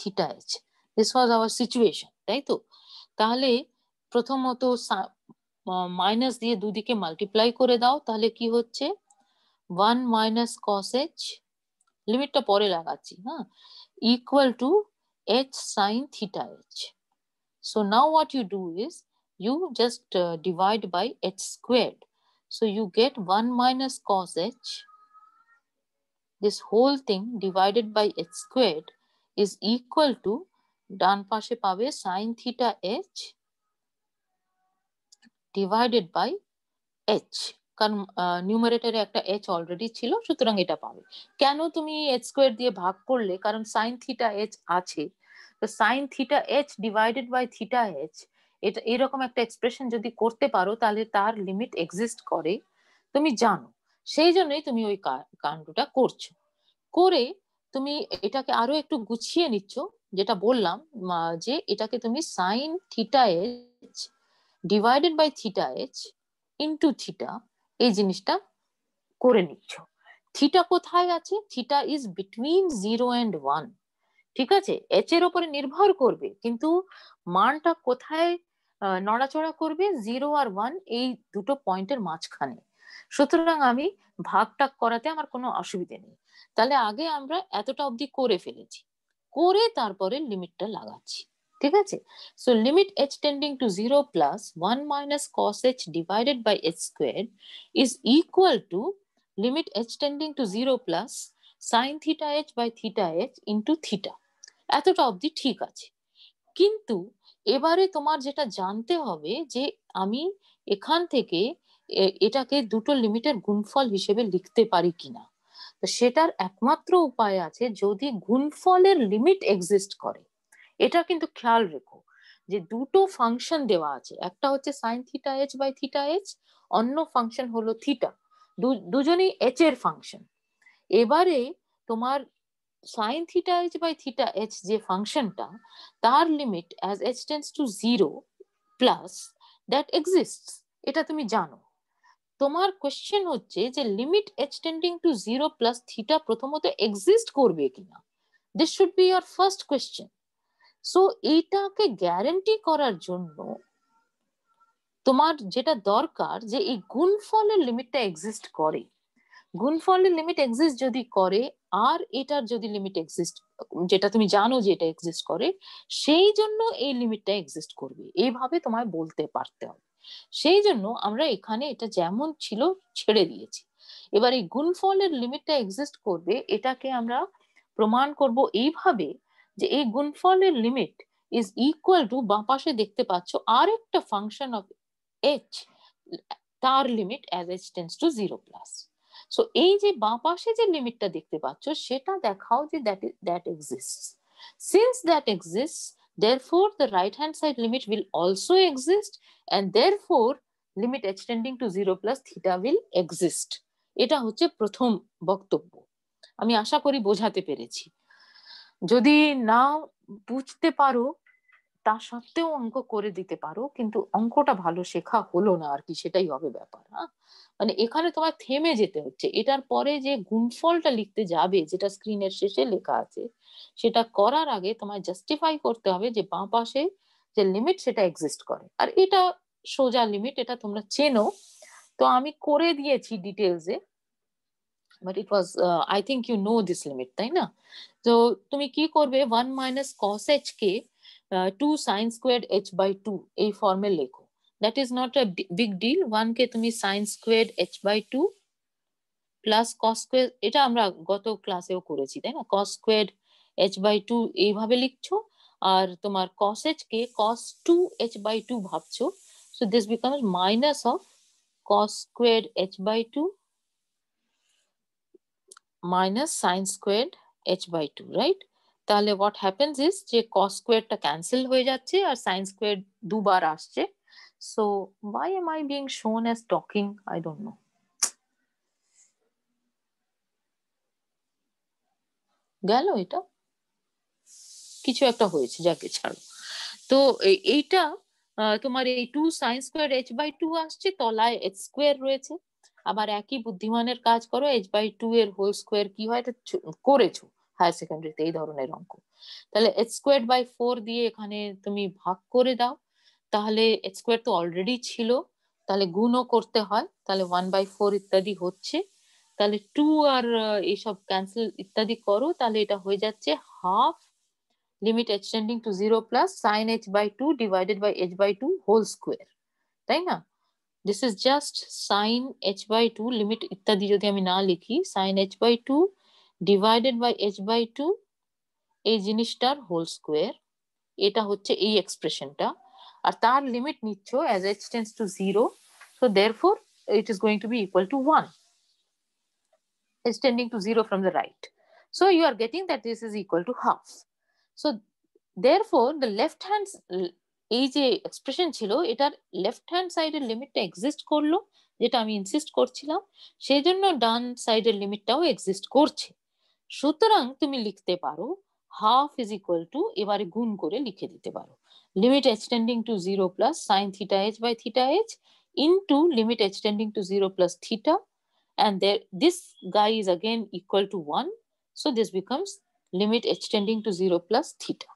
theta h, this was our situation, তাই তো? তাহলে প্রথমত minus দিয়ে দুদিকে multiply করে দাও, তাহলে কি হচ্ছে 1 minus cos h, লিমিটটা পরে লাগাচ্ছি, হ্যাঁ, equal to h sin theta h. So now what you do is you just divide by h squared, so you get 1 minus cos h, this whole thing divided by h squared is equal to, ডান পাশে পাবে sin theta h divided by h, কারণ নিউমারেটরে একটা h already ছিল, সুতরাং এটা পাবে। কেন তুমি h স্কয়ার দিয়ে ভাগ করলে? কারণ sin থিটা h আছে, তো sin theta h divided by theta h, এটা এরকম একটা এক্সপ্রেশন যদি করতে পারো, তাহলে তার লিমিট এক্সিস্ট করে, তুমি জানো, সেই জন্যই তুমি ওই কাণ্ডটা করছো, করে তুমি এটাকে আরো একটু গুছিয়ে নিচ্ছ, যেটা বললাম যে এটাকে তুমি sin theta h divided by theta h into theta, এই জিনিসটা করে নিচ্ছ। থিটা কোথায় আছে? থিটা ইজ বিটুইন 0 and 1, ঠিক আছে? এইচ এর উপরে নির্ভর করবে, কিন্তু মানটা কোথায় নড়াচড়া করবে? 0 আর 1 এই দুটো পয়েন্টের মাঝখানে। সুতরাং আমি ভাগটা করাতে আমার কোনো অসুবিধে নেই। তাহলে আগে আমরা এতটা অবধি করে ফেলেছি, করে তারপরে লিমিটটা লাগাচ্ছি, ঠিক আছে? So limit h tending to 0 plus 1 minus cos h divided by h square is equal to limit h tending to 0 plus sin theta h by theta h into theta. এতটা অবধি ঠিক আছে। কিন্তু এবারে তোমার যেটা জানতে হবে যে আমি এখান থেকে এটাকে দুটো লিমিটের গুণফল হিসেবে লিখতে পারি কিনা। তো সেটার একমাত্র উপায় আছে যদি গুণফলের লিমিট এক্সিস্ট করে। এটা কিন্তু খেয়াল রেখো যে দুটো ফাংশন দেওয়া আছে, একটা হচ্ছে sine theta h by theta h, অন্য ফাংশন হলো থিটা, দুজনেই এইচ এর ফাংশন। এবারে তোমার sine theta h by theta h যে ফাংশনটা, তার limit as h tends to 0 plus that exists, এটা তুমি জানো। তোমার কোশ্চেন হচ্ছে যে limit h tending to 0 plus theta প্রথমত এক্সিস্ট করবে কিনা, this should be your first question. So এইটাকে গ্যারান্টি করার জন্য তোমার যেটা দরকার যে এই গুণফলের লিমিটটা এক্সিস্ট করে। গুণফলের লিমিট এক্সিস্ট যদি করে আর এটার যদি লিমিট এক্সিস্ট, যেটা তুমি জানো যে এটা এক্সিস্ট করে, সেই জন্য এই লিমিটটা এক্সিস্ট করবে, এইভাবে তোমায় বলতে পারতে হবে। সেই জন্য আমরা এখানে এটা যেমন ছিল ছেড়ে দিয়েছি। এবার এই গুণফলের লিমিটটা এক্সিস্ট করবে, এটাকে আমরা প্রমাণ করব এইভাবে যে এই গুণফলের লিমিট ইজ ইকুয়াল টু, বাঁ পাশে দেখতে পাচ্ছ আর একটা ফাংশন অফ h, তার limit as h tends to 0 plus. So এই যে বাঁ পাশে যে লিমিটটা দেখতে পাচ্ছ সেটা দেখাও যে that exists. Since that exists, therefore the right hand side limit will also exist, and therefore limit h tending to 0 plus theta will exist. এটা হচ্ছে প্রথম বক্তব্য। আমি আশা করি বোঝাতে পেরেছি। যদি না বুঝতে পারো তা সত্ত্বেও অঙ্ক করে দিতে পারো, কিন্তু অঙ্কটা ভালো শেখা হলো না আর কি, সেটাই হবে ব্যাপার। হ্যাঁ, মানে এখানে তোমার থেমে যেতে হচ্ছে। এটার পরে যে গুণফলটা লিখতে যাবে, যেটা স্ক্রিনের শেষে লেখা আছে, সেটা করার আগে তোমায় জাস্টিফাই করতে হবে যে বাঁ পাশে যে লিমিট সেটা এক্সিস্ট করে। আর এটা সোজা লিমিট, এটা তোমরা চেনো, তো আমি করে দিয়েছি ডিটেলসে, but it was I think you know this limit, তাই না? তো তুমি কি করবে, 1 মাইনাস কস এইচ কে 2 সাইন স্কোয়ার এইচ বাই 2 এই ফর্মে লেখো। That is not a big deal. 1 কে তুমি sine square h by 2 plus cos square, এটা আমরা গত ক্লাসেও করেছি, তাই না? কস স্কোয়ার এইচ বাই 2 এইভাবে লিখছো, আর তোমার কস এইচ কে কস 2 এইচ বাই 2 ভাবছো। So this becomes minus of cos square h by 2 minus sin squared h by 2, right? তাহলে what happens is যে cos squared টা ক্যান্সেল হয়ে যাচ্ছে আর sin squared দুবার আসছে। So why am I being shown as talking? I don't know. গেল এটা, কিছু একটা হয়েছে, যাকে ছাড়ো। তো এইটা তোমার এই 2 sin squared h by 2 আসছে, তলায় h square রয়েছে। আবার একই বুদ্ধিমানের কাজ করো, h by 2 এর হোল স্কোয়ার কি হয় এটা করেছো হায়ার সেকেন্ডারিতে এই ধরনের অঙ্ক। তাহলে h squared by 4 দিয়ে এখানে তুমি ভাগ করে দাও, তাহলে h squared তো অলরেডি ছিল, তাহলে গুণও করতে হয়, তাহলে 1 by 4 ইত্যাদি হচ্ছে। তাহলে 2 আর এইসব ক্যান্সেল ইত্যাদি করো, তাহলে এটা হয়ে যাচ্ছে half limit h tending to 0 plus sin h by 2 divided by h by 2 whole square, তাই না? This is just sin h by 2 limit ইত্যাদি যদি আমি না লিখি, sin h by 2 divided by h by 2 এই জিনিসটার হোল স্কোয়ার, এটা হচ্ছে এই এক্সপ্রেশনটা। আর তার লিমিট নিচ্ছ as h tends to 0, so therefore it is going to be equal to 1, h tending to 0 from the right. So you are getting that this is equal to half. So therefore the left hand, এই যে expression ছিল এটার left hand সাইডের লিমিটটা exist করলো, যেটা আমি insist করছিলাম, সেই জন্য ডান সাইডের লিমিটটাও এক্সিস্ট করছে। সুতরাং তুমি লিখতে পারো হাফ ইজ ইকুয়াল টু, এবারে গুণ করে লিখে দিতে পারো, limit h tending to 0 plus sine theta h by theta h into limit h tending to 0 plus theta, and there this guy is again equal to 1, so this becomes limit h tending to 0 plus theta,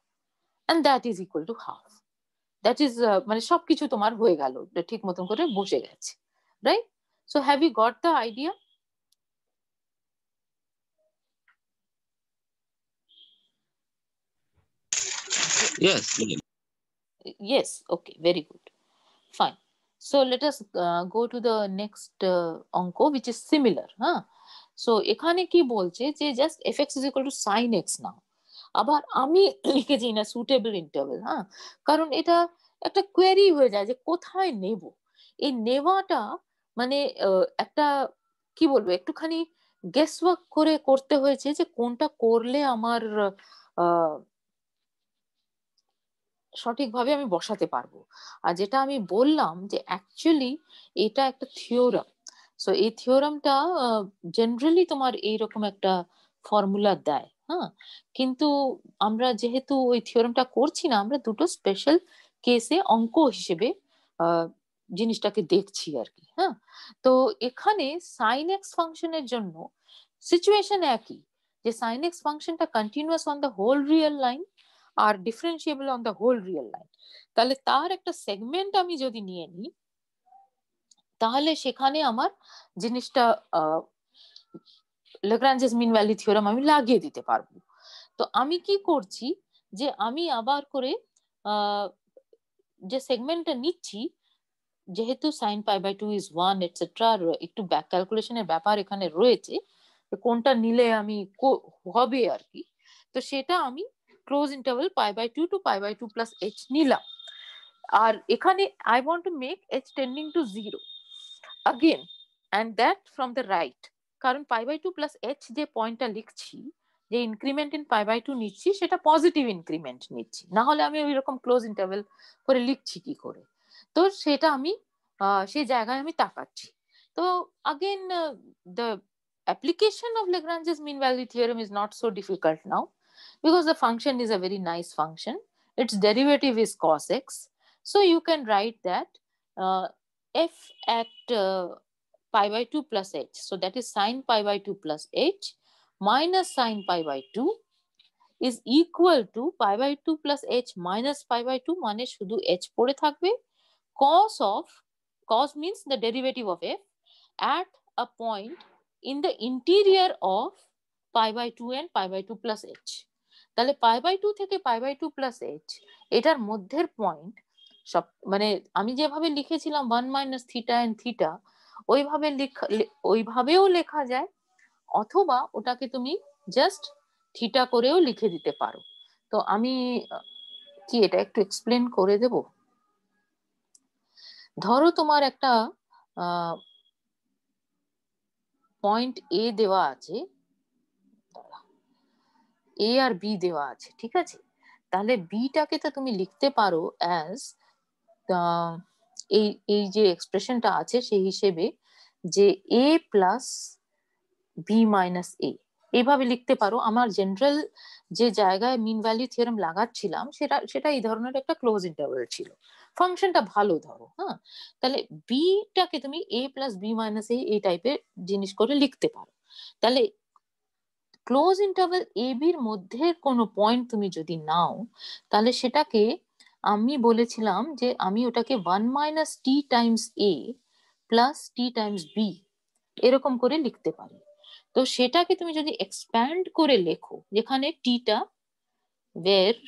and that is equal to half. That is মানে সবকিছু তোমার হয়ে গেল, ঠিক মতন করে বসে গেছে, right? So have you got the idea? Yes. Yes, okay, very good, fine. So let us go to the next অঙ্ক which is similar. So এখানে কি বলছে যে just fx is equal to sin x নাও। আবার আমি লিখেছি না suitable interval, কারণ এটা একটা কোয়েরি হয়ে যায় যে কোথায় নেব। এই নেওয়াটা মানে একটা কি বলবো, একটুখানি গেস ওয়ার্ক করে করতে হয়েছে যে কোনটা করলে আমার সঠিকভাবে আমি বসাতে পারবো। আর যেটা আমি বললাম যে অ্যাকচুয়ালি এটা একটা থিওরাম। সো এই থিওরামটা জেনারেলি তোমার এইরকম একটা ফর্মুলা দেয়, কিন্তু আমরা যেহেতু ওই থিওরামটা করছি না, আমরা দুটো স্পেশাল কেসে অঙ্ক হিসেবে জিনিসটাকে দেখছি আর কি। তো এখানে সাইন এক্স ফাংশনের জন্য সিচুয়েশন একই, যে সাইন এক্স ফাংশনটা continuous on the whole real line আর differentiable on the whole real line. তাহলে তার একটা সেগমেন্ট আমি যদি নিয়ে নিই, তাহলে সেখানে আমার জিনিসটা ল্যাগ্রাঞ্জেস মিন ভ্যালু থিওরাম আমি লাগিয়ে দিতে পারবো। তো আমি কি করছি যে আমি আবার করে যে সেগমেন্টটা নিচ্ছি, যেহেতু sine pi by 2 is 1 et cetera, একটু ব্যাক ক্যালকুলেশনের ব্যাপার এখানে রয়েছে, কোনটা নিলে আমি হবে আর কি। তো সেটা আমি close interval pi by 2 to pi by 2 plus h নিলাম। আর এখানে I want to make h tending to 0 again, and that from the right, কারণ পাই বাই 2 প্লাস h যে পয়েন্টটা লিখছি, যে ইনক্রিমেন্ট ইন পাই বাই 2 নিচ্ছি, সেটা পজিটিভ ইনক্রিমেন্ট নিচ্ছি, না হলে আমি ওইরকম ক্লোজ ইন্টারভাল করে লিখছি কি করে। তো সেটা আমি সেই জায়গায় আমি তাকাচ্ছি। তো again the application of Lagrange's mean value theorem is not so difficult now, because the function is a very nice function. Its derivative is cos x, so you can write that f at pi by 2 plus h, so that is sin pi by 2 plus h minus sin pi by 2 is equal to pi by 2 plus h minus pi by 2, মানে শুধু h পড়ে থাকবে, cos means the derivative of f at a point in the interior of pi by 2 and pi by 2 plus h. তাহলে pi by 2 থেকে pi by 2 plus h এটার মধ্যের point সব, মানে আমি যেভাবে লিখেছিলাম 1 minus theta and theta, ওইভাবেও লেখা যায়, অথবা ওটাকে তুমি জাস্ট থিটা করেও লিখে দিতে পারো। তো আমি কি এটা একটু এক্সপ্লেন করে দেব। ধরো তোমার একটা পয়েন্ট এ দেওয়া আছে, এ আর বি দেওয়া আছে, ঠিক আছে? তাহলে বিটাকে তো তুমি লিখতে পারো অ্যাজ এই যে এক্সপ্রেশনটা আছে সেই হিসেবে, যে এ প্লাস বি মাইনাস এ, এইভাবে লিখতে পারো। আমার জেনারেল যে জায়গায় মিন ভ্যালু থিওরাম লাগাচ্ছিলাম সেটা এই ধরনের একটা ক্লোজ ইন্টারভাল ছিল, ফাংশনটা ভালো ধরো। তাহলে বিটাকে তুমি এ প্লাস বি মাইনাস এ এই টাইপের জিনিস করে লিখতে পারো। তাহলে ক্লোজ ইন্টারভাল এ বির মধ্যে কোনো পয়েন্ট তুমি যদি নাও, তাহলে সেটাকে আমি বলেছিলাম যে আমি ওটাকে 1 মাইনাস টি টাইমস এ প্লাস টি টাইমস বি এরকম করে লিখতে পারি। তো সেটাকে তুমি যদি এক্সপ্যান্ড করে লেখো, যেখানে টিটা where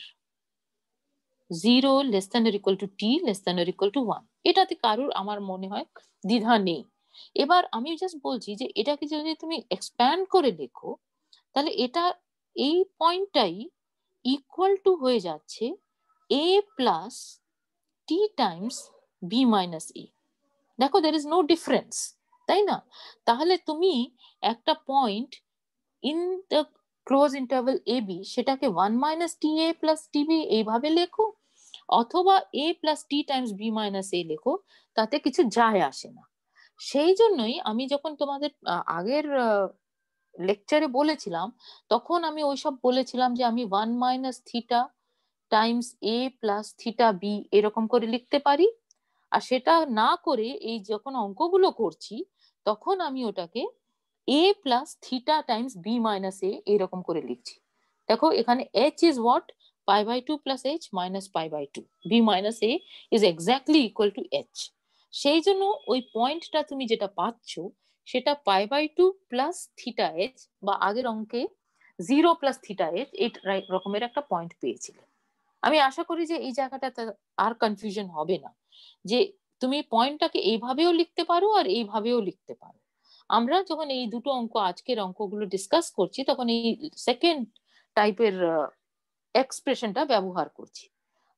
0 less than or equal to t less than or equal to 1, এটাতে কারোর আমার মনে হয় দ্বিধা নেই। এবার আমি জাস্ট বলছি যে এটাকে যদি তুমি এক্সপ্যান্ড করে লেখো, তাহলে এটা এই পয়েন্টটাই ইকুয়াল টু হয়ে যাচ্ছে a plus t times b minus a. দেখো there is no difference, তাই না? তাহলে তুমি একটা point in the close interval a b, সেটাকে 1 minus t a plus t b এইভাবে লেখো, অথবা a plus t times b minus a লেখো, তাতে কিছু যায় আসে না। সেই জন্যই আমি যখন তোমাদের আগের লেকচারে বলেছিলাম, তখন আমি ওইসব বলেছিলাম যে আমি 1 মাইনাস থিটা টাইমস এ প্লাস থিটা বি এরকম করে লিখতে পারি। আর সেটা না করে এই যখন অঙ্কগুলো করছি, তখন আমি ওটাকে a plus theta Times b minus a এরকম করে লিখছি। দেখো এখানে h is what? pi by 2 plus h minus pi by 2. b minus a is exactly equal to h. সেই জন্য ওই পয়েন্টটা তুমি যেটা পাচ্ছ সেটা pi by 2 plus theta h বা আগের অঙ্কে 0 plus theta h এই রকমের একটা পয়েন্ট পেয়েছিলে। আমি আশা করি যে এই জায়গাটাতে আর কনফিউশন হবে না, যে তুমি পয়েন্টটাকে এইভাবেও লিখতে পারো আর এইভাবেও লিখতে পারো। আমরা যখন এই দুটো অঙ্ক আজকের অঙ্কগুলো ডিসকাস করছি তখন এই সেকেন্ড টাইপের এক্সপ্রেশনটা ব্যবহার করছি।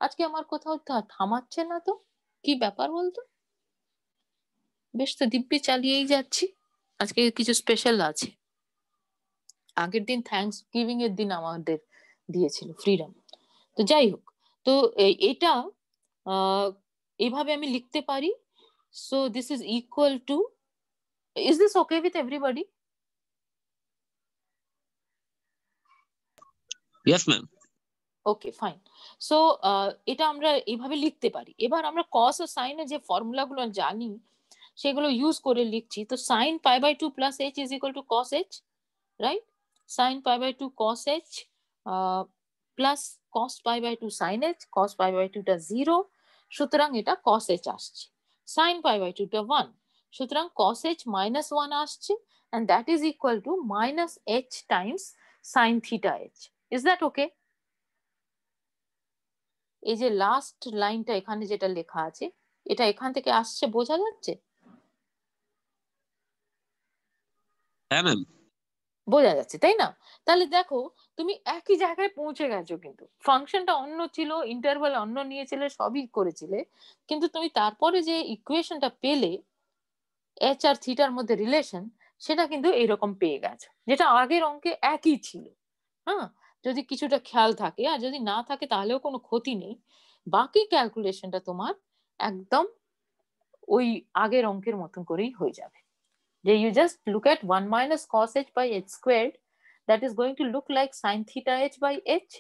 আজকে আমার কোথাও থামাচ্ছে না তো, কি ব্যাপার বলতো? বেশ তো দিব্যি চালিয়েই যাচ্ছি। আজকে কিছু স্পেশাল আছে। আগের দিন থ্যাঙ্কস গিভিং এর দিন আমাদের দিয়েছিল ফ্রিডম। তো যাই হোক, তো এটা এইভাবে আমি লিখতে পারি। So this is equal two, is this okay with everybody? Yes, ma'am. Okay fine. So এটা আমরা এইভাবে লিখতে পারি। এবার আমরা কস ও সাইনের যে ফর্মুলাগুলো জানি সেগুলো ইউজ করে লিখছি। তো sine pi by 2 plus h is equal to cos h, right? Sine pi by 2 cos h plus cos pi by 2 sine h, cos pi by 2 টা 0, সুতরাং এটা কস h আসছে। সাইন পাই বাই 2 টা 1, সুতরাং কস h minus 1 আসছে, and that is equal to minus h times sin theta h. Is that okay? এই যে last লাইনটা এখানে যেটা লেখা আছে এটা এখান থেকে আসছে, বোঝা যাচ্ছে? হ্যাঁ ম্যাম। বোঝা যাচ্ছে তাই না? তাহলে দেখো তুমি একই জায়গায় পৌঁছে গেছো, কিন্তু ফাংশনটা অন্য ছিল, ইন্টারভাল অন্য নিয়েছিলে, সবই করেছিলে, কিন্তু তুমি তারপরে যে ইকুয়েশনটা পেলে এইচ আর থিটার মধ্যে রিলেশন, সেটা কিন্তু এরকম পেয়ে গেছো, যেটা আগের অঙ্কে একই ছিল। হ্যাঁ, যদি কিছুটা খেয়াল থাকে, আর যদি না থাকে তাহলেও কোনো ক্ষতি নেই, বাকি ক্যালকুলেশনটা তোমার একদম ওই আগের অঙ্কের মতন করেই হয়ে যাবে। যে you just look at 1 minus cos h by h squared, that is going to look like sin theta h by h.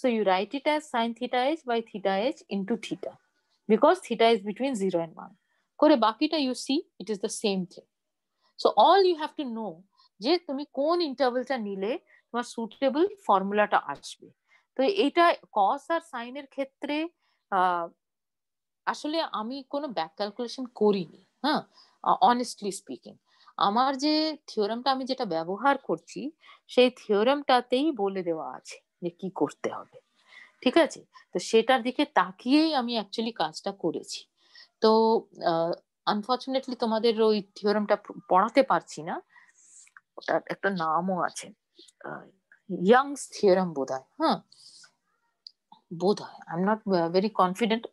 So you write it as sin theta h by theta h into theta, because theta is between 0 and 1. করে বাকিটা you see it is the same thing. So all you have to know যে তুমি কোন ইন্টারভেলটা নিলে তোমার suitable ফর্মুলাটা আসবে। তো এইটা cos আর sin এর ক্ষেত্রে আসলে আমি কোনো ব্যাক ক্যালকুলেশন করিনি। হ্যাঁ, অনেস্টলি স্পিকিং, আমার যে থিওরামটা আমি যেটা ব্যবহার করছি সেই থিওরামটাতেই বলে দেওয়া আছে যে কি করতে হবে। ঠিক আছে, তো সেটার দিকে তাকিয়েই আমি অ্যাকচুয়ালি কাজটা করেছি। তো আনফর্চুনেটলি তোমাদের ওই থিওরামটা পড়াতে পারছি না, ওটার একটা নামও আছে, ইয়াংস থিওরাম বোধহয়। হ্যাঁ বোধহয়, I am not very confident,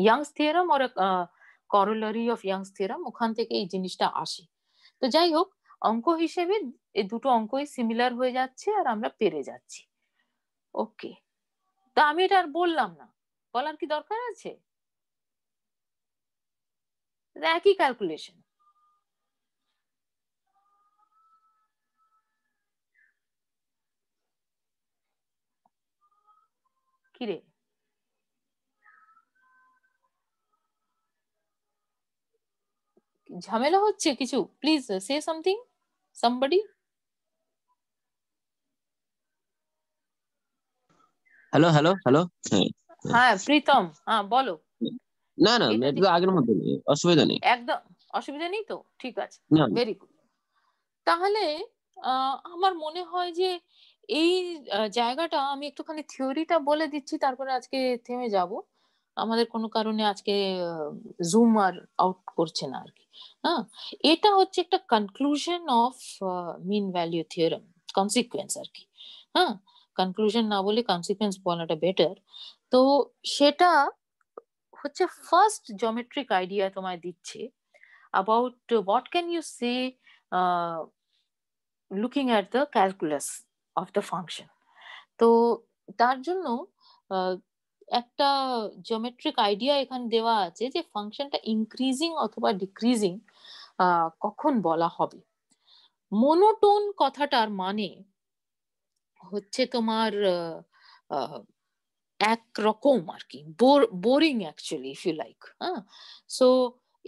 youngs theorem or corollary of youngs theorem, ওখান থেকে এই জিনিসটা আসে। তো যাই হোক, অঙ্ক হিসেবে এই দুটো অঙ্কই সিমিলার হয়ে যাচ্ছে আর আমরা পেরে যাচ্ছি। ওকে, তা আমি এটা আর বললাম না, বলার কি দরকার আছে? একই ক্যালকুলেশন। কিরে, ঝামেলা হচ্ছে কিছু? Please say something, somebody. Hello hello hello. হ্যাঁ প্রীতম, হ্যাঁ বলো। না না, এটা এটা তো আগের মতো নেই, অসুবিধা নেই। একদম অসুবিধা নেই তো? ঠিক আছে, না। Very good. তাহলে আমার মনে হয় যে এই জায়গাটা আমি একটুখানি থিওরিটা বলে দিচ্ছি, তারপরে আজকে থেমে যাব। আমাদের কোনো কারণে আজকে জুম আর আউট করছে না আর কি। হ্যাঁ, এটা হচ্ছে একটা conclusion of mean value theorem, consequence আর কি। হ্যাঁ, কনক্লুশন না বলে কনসিকুয়েন্স বলাটা বেটার। তো সেটা হচ্ছে ফার্স্ট জিওমেট্রিক আইডিয়া তোমায় দিচ্ছে about what can you say looking at the calculus of the function. তো তার জন্য একটা জিওমেট্রিক আইডিয়া এখানে দেওয়া আছে যে ফাংশনটা ইনক্রিজিং অথবা ডিক্রিজিং কখন বলা হবে। মোনোটোন কথাটার মানে হচ্ছে তোমার একরকম আর কি, boring actually if you like. হ্যাঁ, সো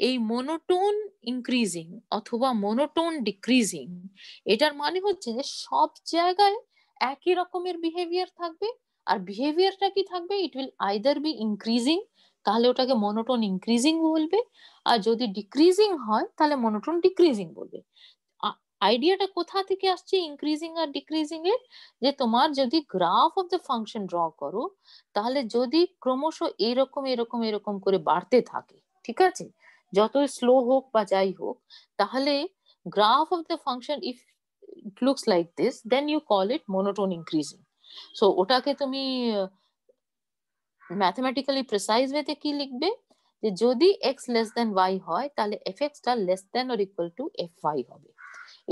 এই মোনোটোন ইনক্রিজিং অথবা মোনোটোন ডিক্রিজিং, এটার মানে হচ্ছে যে সব জায়গায় একই রকমের বিহেভিয়ার থাকবে, আর বিহেভিয়ারটা কি থাকবে, it will either be increasing, তাহলে ওটাকে মোনোটোন ইনক্রিজিং বলবে, আর যদি ডিক্রিজিং হয় তাহলে মোনোটোন ডিক্রিজিং বলবে। আইডিয়াটা কোথা থেকে আসছে ইনক্রিজিং আর ডিক্রিজিং এর, যে তোমার যদি graph of the function draw করো, তাহলে যদি ক্রমশ এরকম এরকম এরকম করে বাড়তে থাকে, ঠিক আছে, যতই স্লো হোক বা যাই হোক, তাহলে graph of the function if it looks like this, then you call it monotone increasing. So ওটাকে তুমি ম্যাথমেটিক্যালি প্রিসাইজ ওয়েতে কি লিখবে, যে যদি এক্স লেস দেন ওয়াই হয় তাহলে এফ এক্সটা less than or equal to f y হবে।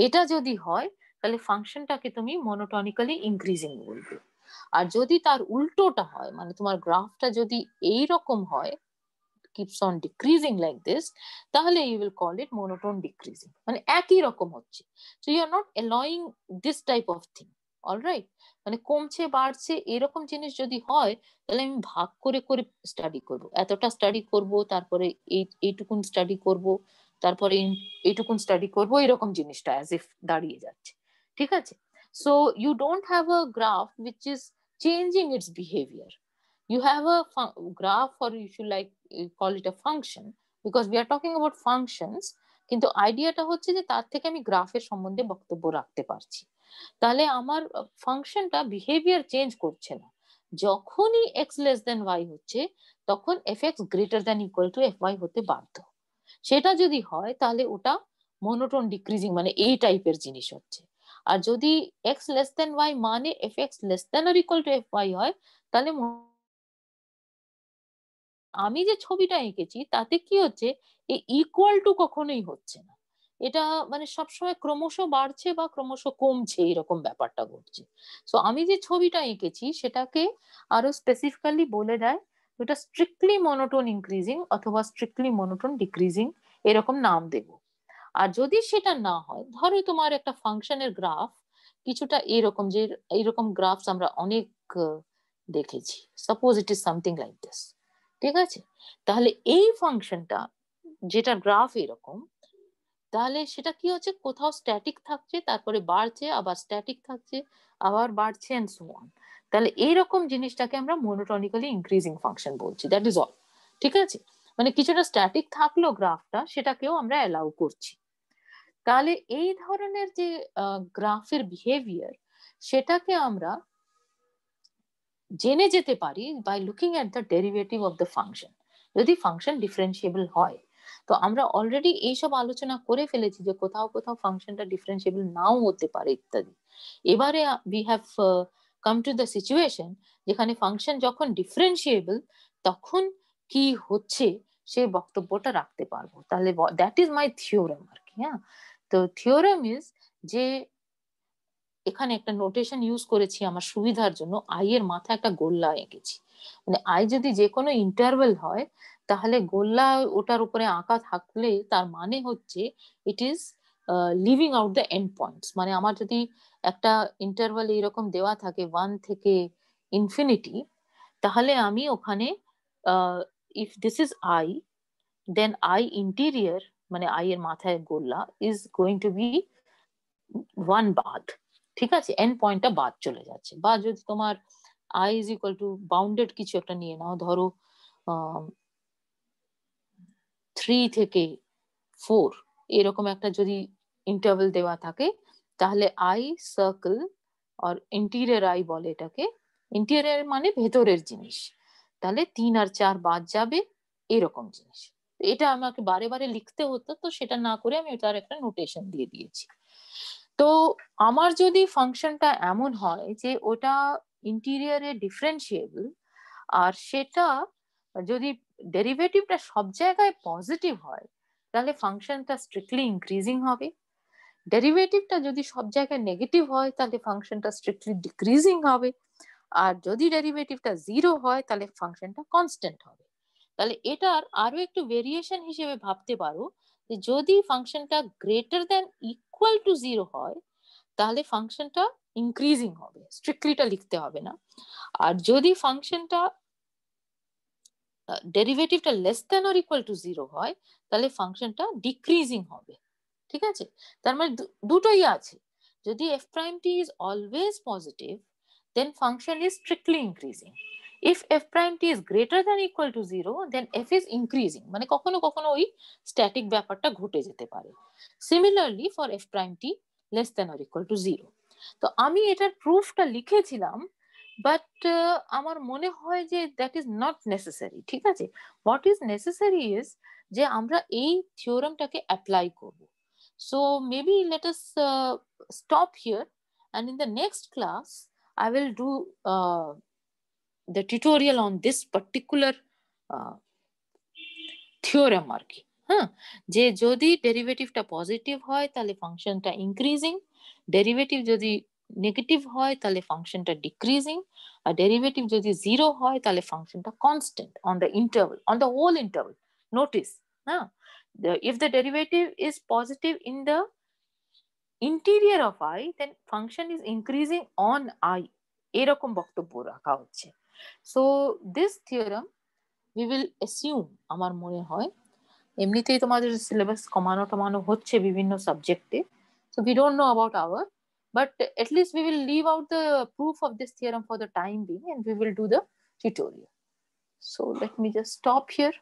এটা যদি হয় তাহলে ফাংশনটাকে তুমি মোনোটনিক্যালি ইনক্রিজিং বলবে। আর যদি তার উল্টোটা হয়, মানে তোমার গ্রাফটা যদি এই রকম হয়, keeps on decreasing like this, তাহলে you will call it monotone decreasing, মানে একই রকম হচ্ছে। so you are not allowing this type of thing, all right, মানে কমছে বাড়ছে এরকম জিনিস যদি হয়, তাহলে আমি ভাগ করে করে স্টাডি করব, এতটা স্টাডি করব, তারপরে এইটুকুন স্টাডি করব, তারপরে এইটুকুন স্টাডি করব, এরকম জিনিসটা অ্যাজ ইফ দাঁড়িয়ে যাচ্ছে, ঠিক আছে। so you don't have a graph which is changing its behavior, you have a graph, or you should like call it a function, because we are talking about functions, কিন্তু আইডিয়াটা হচ্ছে যে তার থেকে আমি গ্রাফের সম্বন্ধে বক্তব্য রাখতে পারছি, তাহলে আমার ফাংশনটা বিহেভিয়ার চেঞ্জ করছে না। যখনই এক্স লেস দেন ওয়াই হচ্ছে, তখন f x greater than equal to f y হতে বাধ্য। সেটা যদি হয় তাহলে ওটা মোনোটোন ডিক্রিজিং, মানে এই টাইপের জিনিস হচ্ছে। আর যদি এক্স লেস দেন ওয়াই মানে f x less than or equal to f y হয়, তাহলে আমি যে ছবিটা এঁকেছি তাতে কি হচ্ছে, এই ইকুয়াল টু কখনোই হচ্ছে না, এটা মানে সবসময় ক্রমশ বাড়ছে বা ক্রমশ কমছে, এরকম ব্যাপারটা ঘটছে। সো আমি যে ছবিটা এঁকেছি সেটাকে আরো স্পেসিফিক্যালি বলে দেয়, এটা স্ট্রিক্টলি মনোটোন ইনক্রিজিং অথবা স্ট্রিক্টলি মনোটোন ডিক্রিজিং, এরকম নাম দেব। আর যদি সেটা না হয়, ধরো তোমার একটা ফাংশনের গ্রাফ কিছুটা এরকম, যে এইরকম গ্রাফস আমরা অনেক দেখেছি, suppose it is something like this, ঠিক আছে, তাহলে এই ফাংশনটা যেটা গ্রাফ এরকম, তাহলে সেটা কি হচ্ছে, কোথাও স্ট্যাটিক থাকছে, তারপরে বাড়ছে, আবার স্ট্যাটিক থাকছে, আবার বাড়ছে, এন্ড সো অন। তাহলে এইরকম জিনিসটাকে আমরা মোনোটনিক্যালি ইনক্রিজিং ফাংশন বলছি, দ্যাট ইজ অল, ঠিক আছে। মানে কিছুটা স্ট্যাটিক থাকলো গ্রাফটা, সেটাকেও আমরা অ্যালাউ করছি। তাহলে এই ধরনের যে গ্রাফের বিহেভিয়ার, সেটাকে আমরা জেনে যেতে পারি by looking at the derivative of the function, যদি ফাংশন ডিফারেন্সিয়েবল হয়। তো আমরা অলরেডি এইসব আলোচনা করে ফেলেছি যে কোথাও কোথাও ফাংশনটা ডিফারেন্সিয়েবল নাও হতে পারে ইত্যাদি। এবারে we have come to the situation যেখানে ফাংশন যখন ডিফারেন্সিয়েবল, তখন কি হচ্ছে সেই বক্তব্যটা রাখতে পারবো। তাহলে দ্যাট ইজ মাই থিওরাম আর কি। হ্যাঁ, তো থিওরাম ইজ যে এখানে একটা নোটেশন ইউজ করেছি আমার সুবিধার জন্য, আই এর মাথায় একটা গোল্লা এঁকেছি, মানে আই যদি যে কোনো ইন্টারভেল হয়, তাহলে গোল্লা ওটার উপরে আঁকা থাকলে তার মানে হচ্ছে it is living out the end points. মানে আমার যদি একটা ইন্টারভেল এরকম দেওয়া থাকে 1 থেকে ইনফিনিটি, তাহলে আমি ওখানে if this is I, then I interior, মানে আই এর মাথায় গোল্লা ইজ গোয়িং টু বি 1 বাদ, ঠিক আছে, এন্ড পয়েন্টটা বাদ চলে যাচ্ছে। বা যদি তোমার I is equal two bounded কিছু একটা নিয়ে নাও, ধরো 3 থেকে 4 এরকম একটা যদি ইন্টারভেল দেওয়া থাকে, তাহলে আই সার্কেল আর ইন্টেরিয়র আই বলে এটাকে, ইন্টেরিয়র মানে ভেতরের জিনিস, তাহলে 3 আর 4 বাদ যাবে, এরকম জিনিস। এটা আমাকে বারে বারে লিখতে হতো, তো সেটা না করে আমি তার একটা নোটেশন দিয়ে দিয়েছি। তো আমার যদি ফাংশনটা এমন হয় যে ওটা ইন্টিরিয়ারে ডিফারেন্সিয়েবল, আর সেটা যদি ডেরিভেটিভটা সব জায়গায় পজিটিভ হয়, তাহলে ফাংশনটা স্ট্রিক্টলি ইনক্রিজিং হবে। ডেরিভেটিভটা যদি সব জায়গায় নেগেটিভ হয়, তাহলে ফাংশনটা স্ট্রিক্টলি ডিক্রিজিং হবে। আর যদি ডেরিভেটিভটা 0 হয়, তাহলে ফাংশনটা কনস্ট্যান্ট হবে। তাহলে এটার আরো একটু ভেরিয়েশন হিসেবে ভাবতে পারো, যে যদি ফাংশনটা গ্রেটার দেন ইকুয়াল টু 0 হয়, তাহলে ফাংশনটা ইনক্রিজিং হবে, স্ট্রিক্টলিটা লিখতে হবে না। আর যদি ফাংশনটা ডেরিভেটিভটা less than or equal to 0 হয় তাহলে ফাংশনটা ডিক্রিজিং হবে, ঠিক আছে? তার মানে দুটোই আছে। যদি f prime t is always positive, then function is strictly increasing. If f prime t is greater than equal to 0, then f is increasing. মানে কখনো কখনো ওই স্ট্যাটিক ব্যাপারটা ঘটে যেতে পারে। Similarly for f prime t less than or equal to 0. তো আমি এটার প্রুফটা লিখেছিলাম, বাট আমার মনে হয় যে দ্যাট ইজ নট নেসেসারি, ঠিক আছে? হোয়াট ইজ নেসেসারি ইজ যে আমরা এই থিওরামটাকে অ্যাপ্লাই করব। So maybe let us stop here, and in the next class I will do the tutorial on this particular theorem আর কি। হ্যাঁ, যে যদি ডেরিভেটিভটা পজিটিভ হয় তাহলে ফাংশনটা ইনক্রিজিং, ডেরিভেটিভ যদি নেগেটিভ হয় তাহলে ফাংশনটা ডিক্রিজিং, আর ডেরিভেটিভ যদি 0 হয় তাহলে ফাংশনটা constant on the interval, on the whole interval. Notice, হ্যাঁ, if the derivative is positive in the interior of I, then function is increasing on I, এরকম বক্তব্য রাখা হচ্ছে। So this theorem we will assume, আমার মনে হয় এমনিতেই তোমাদের সিলেবাস কমানো টমানো হচ্ছে বিভিন্ন সাবজেক্টে, so we don't know about our, but at least we will leave out the proof of this theorem for the time being and we will do the tutorial. So let me just stop here.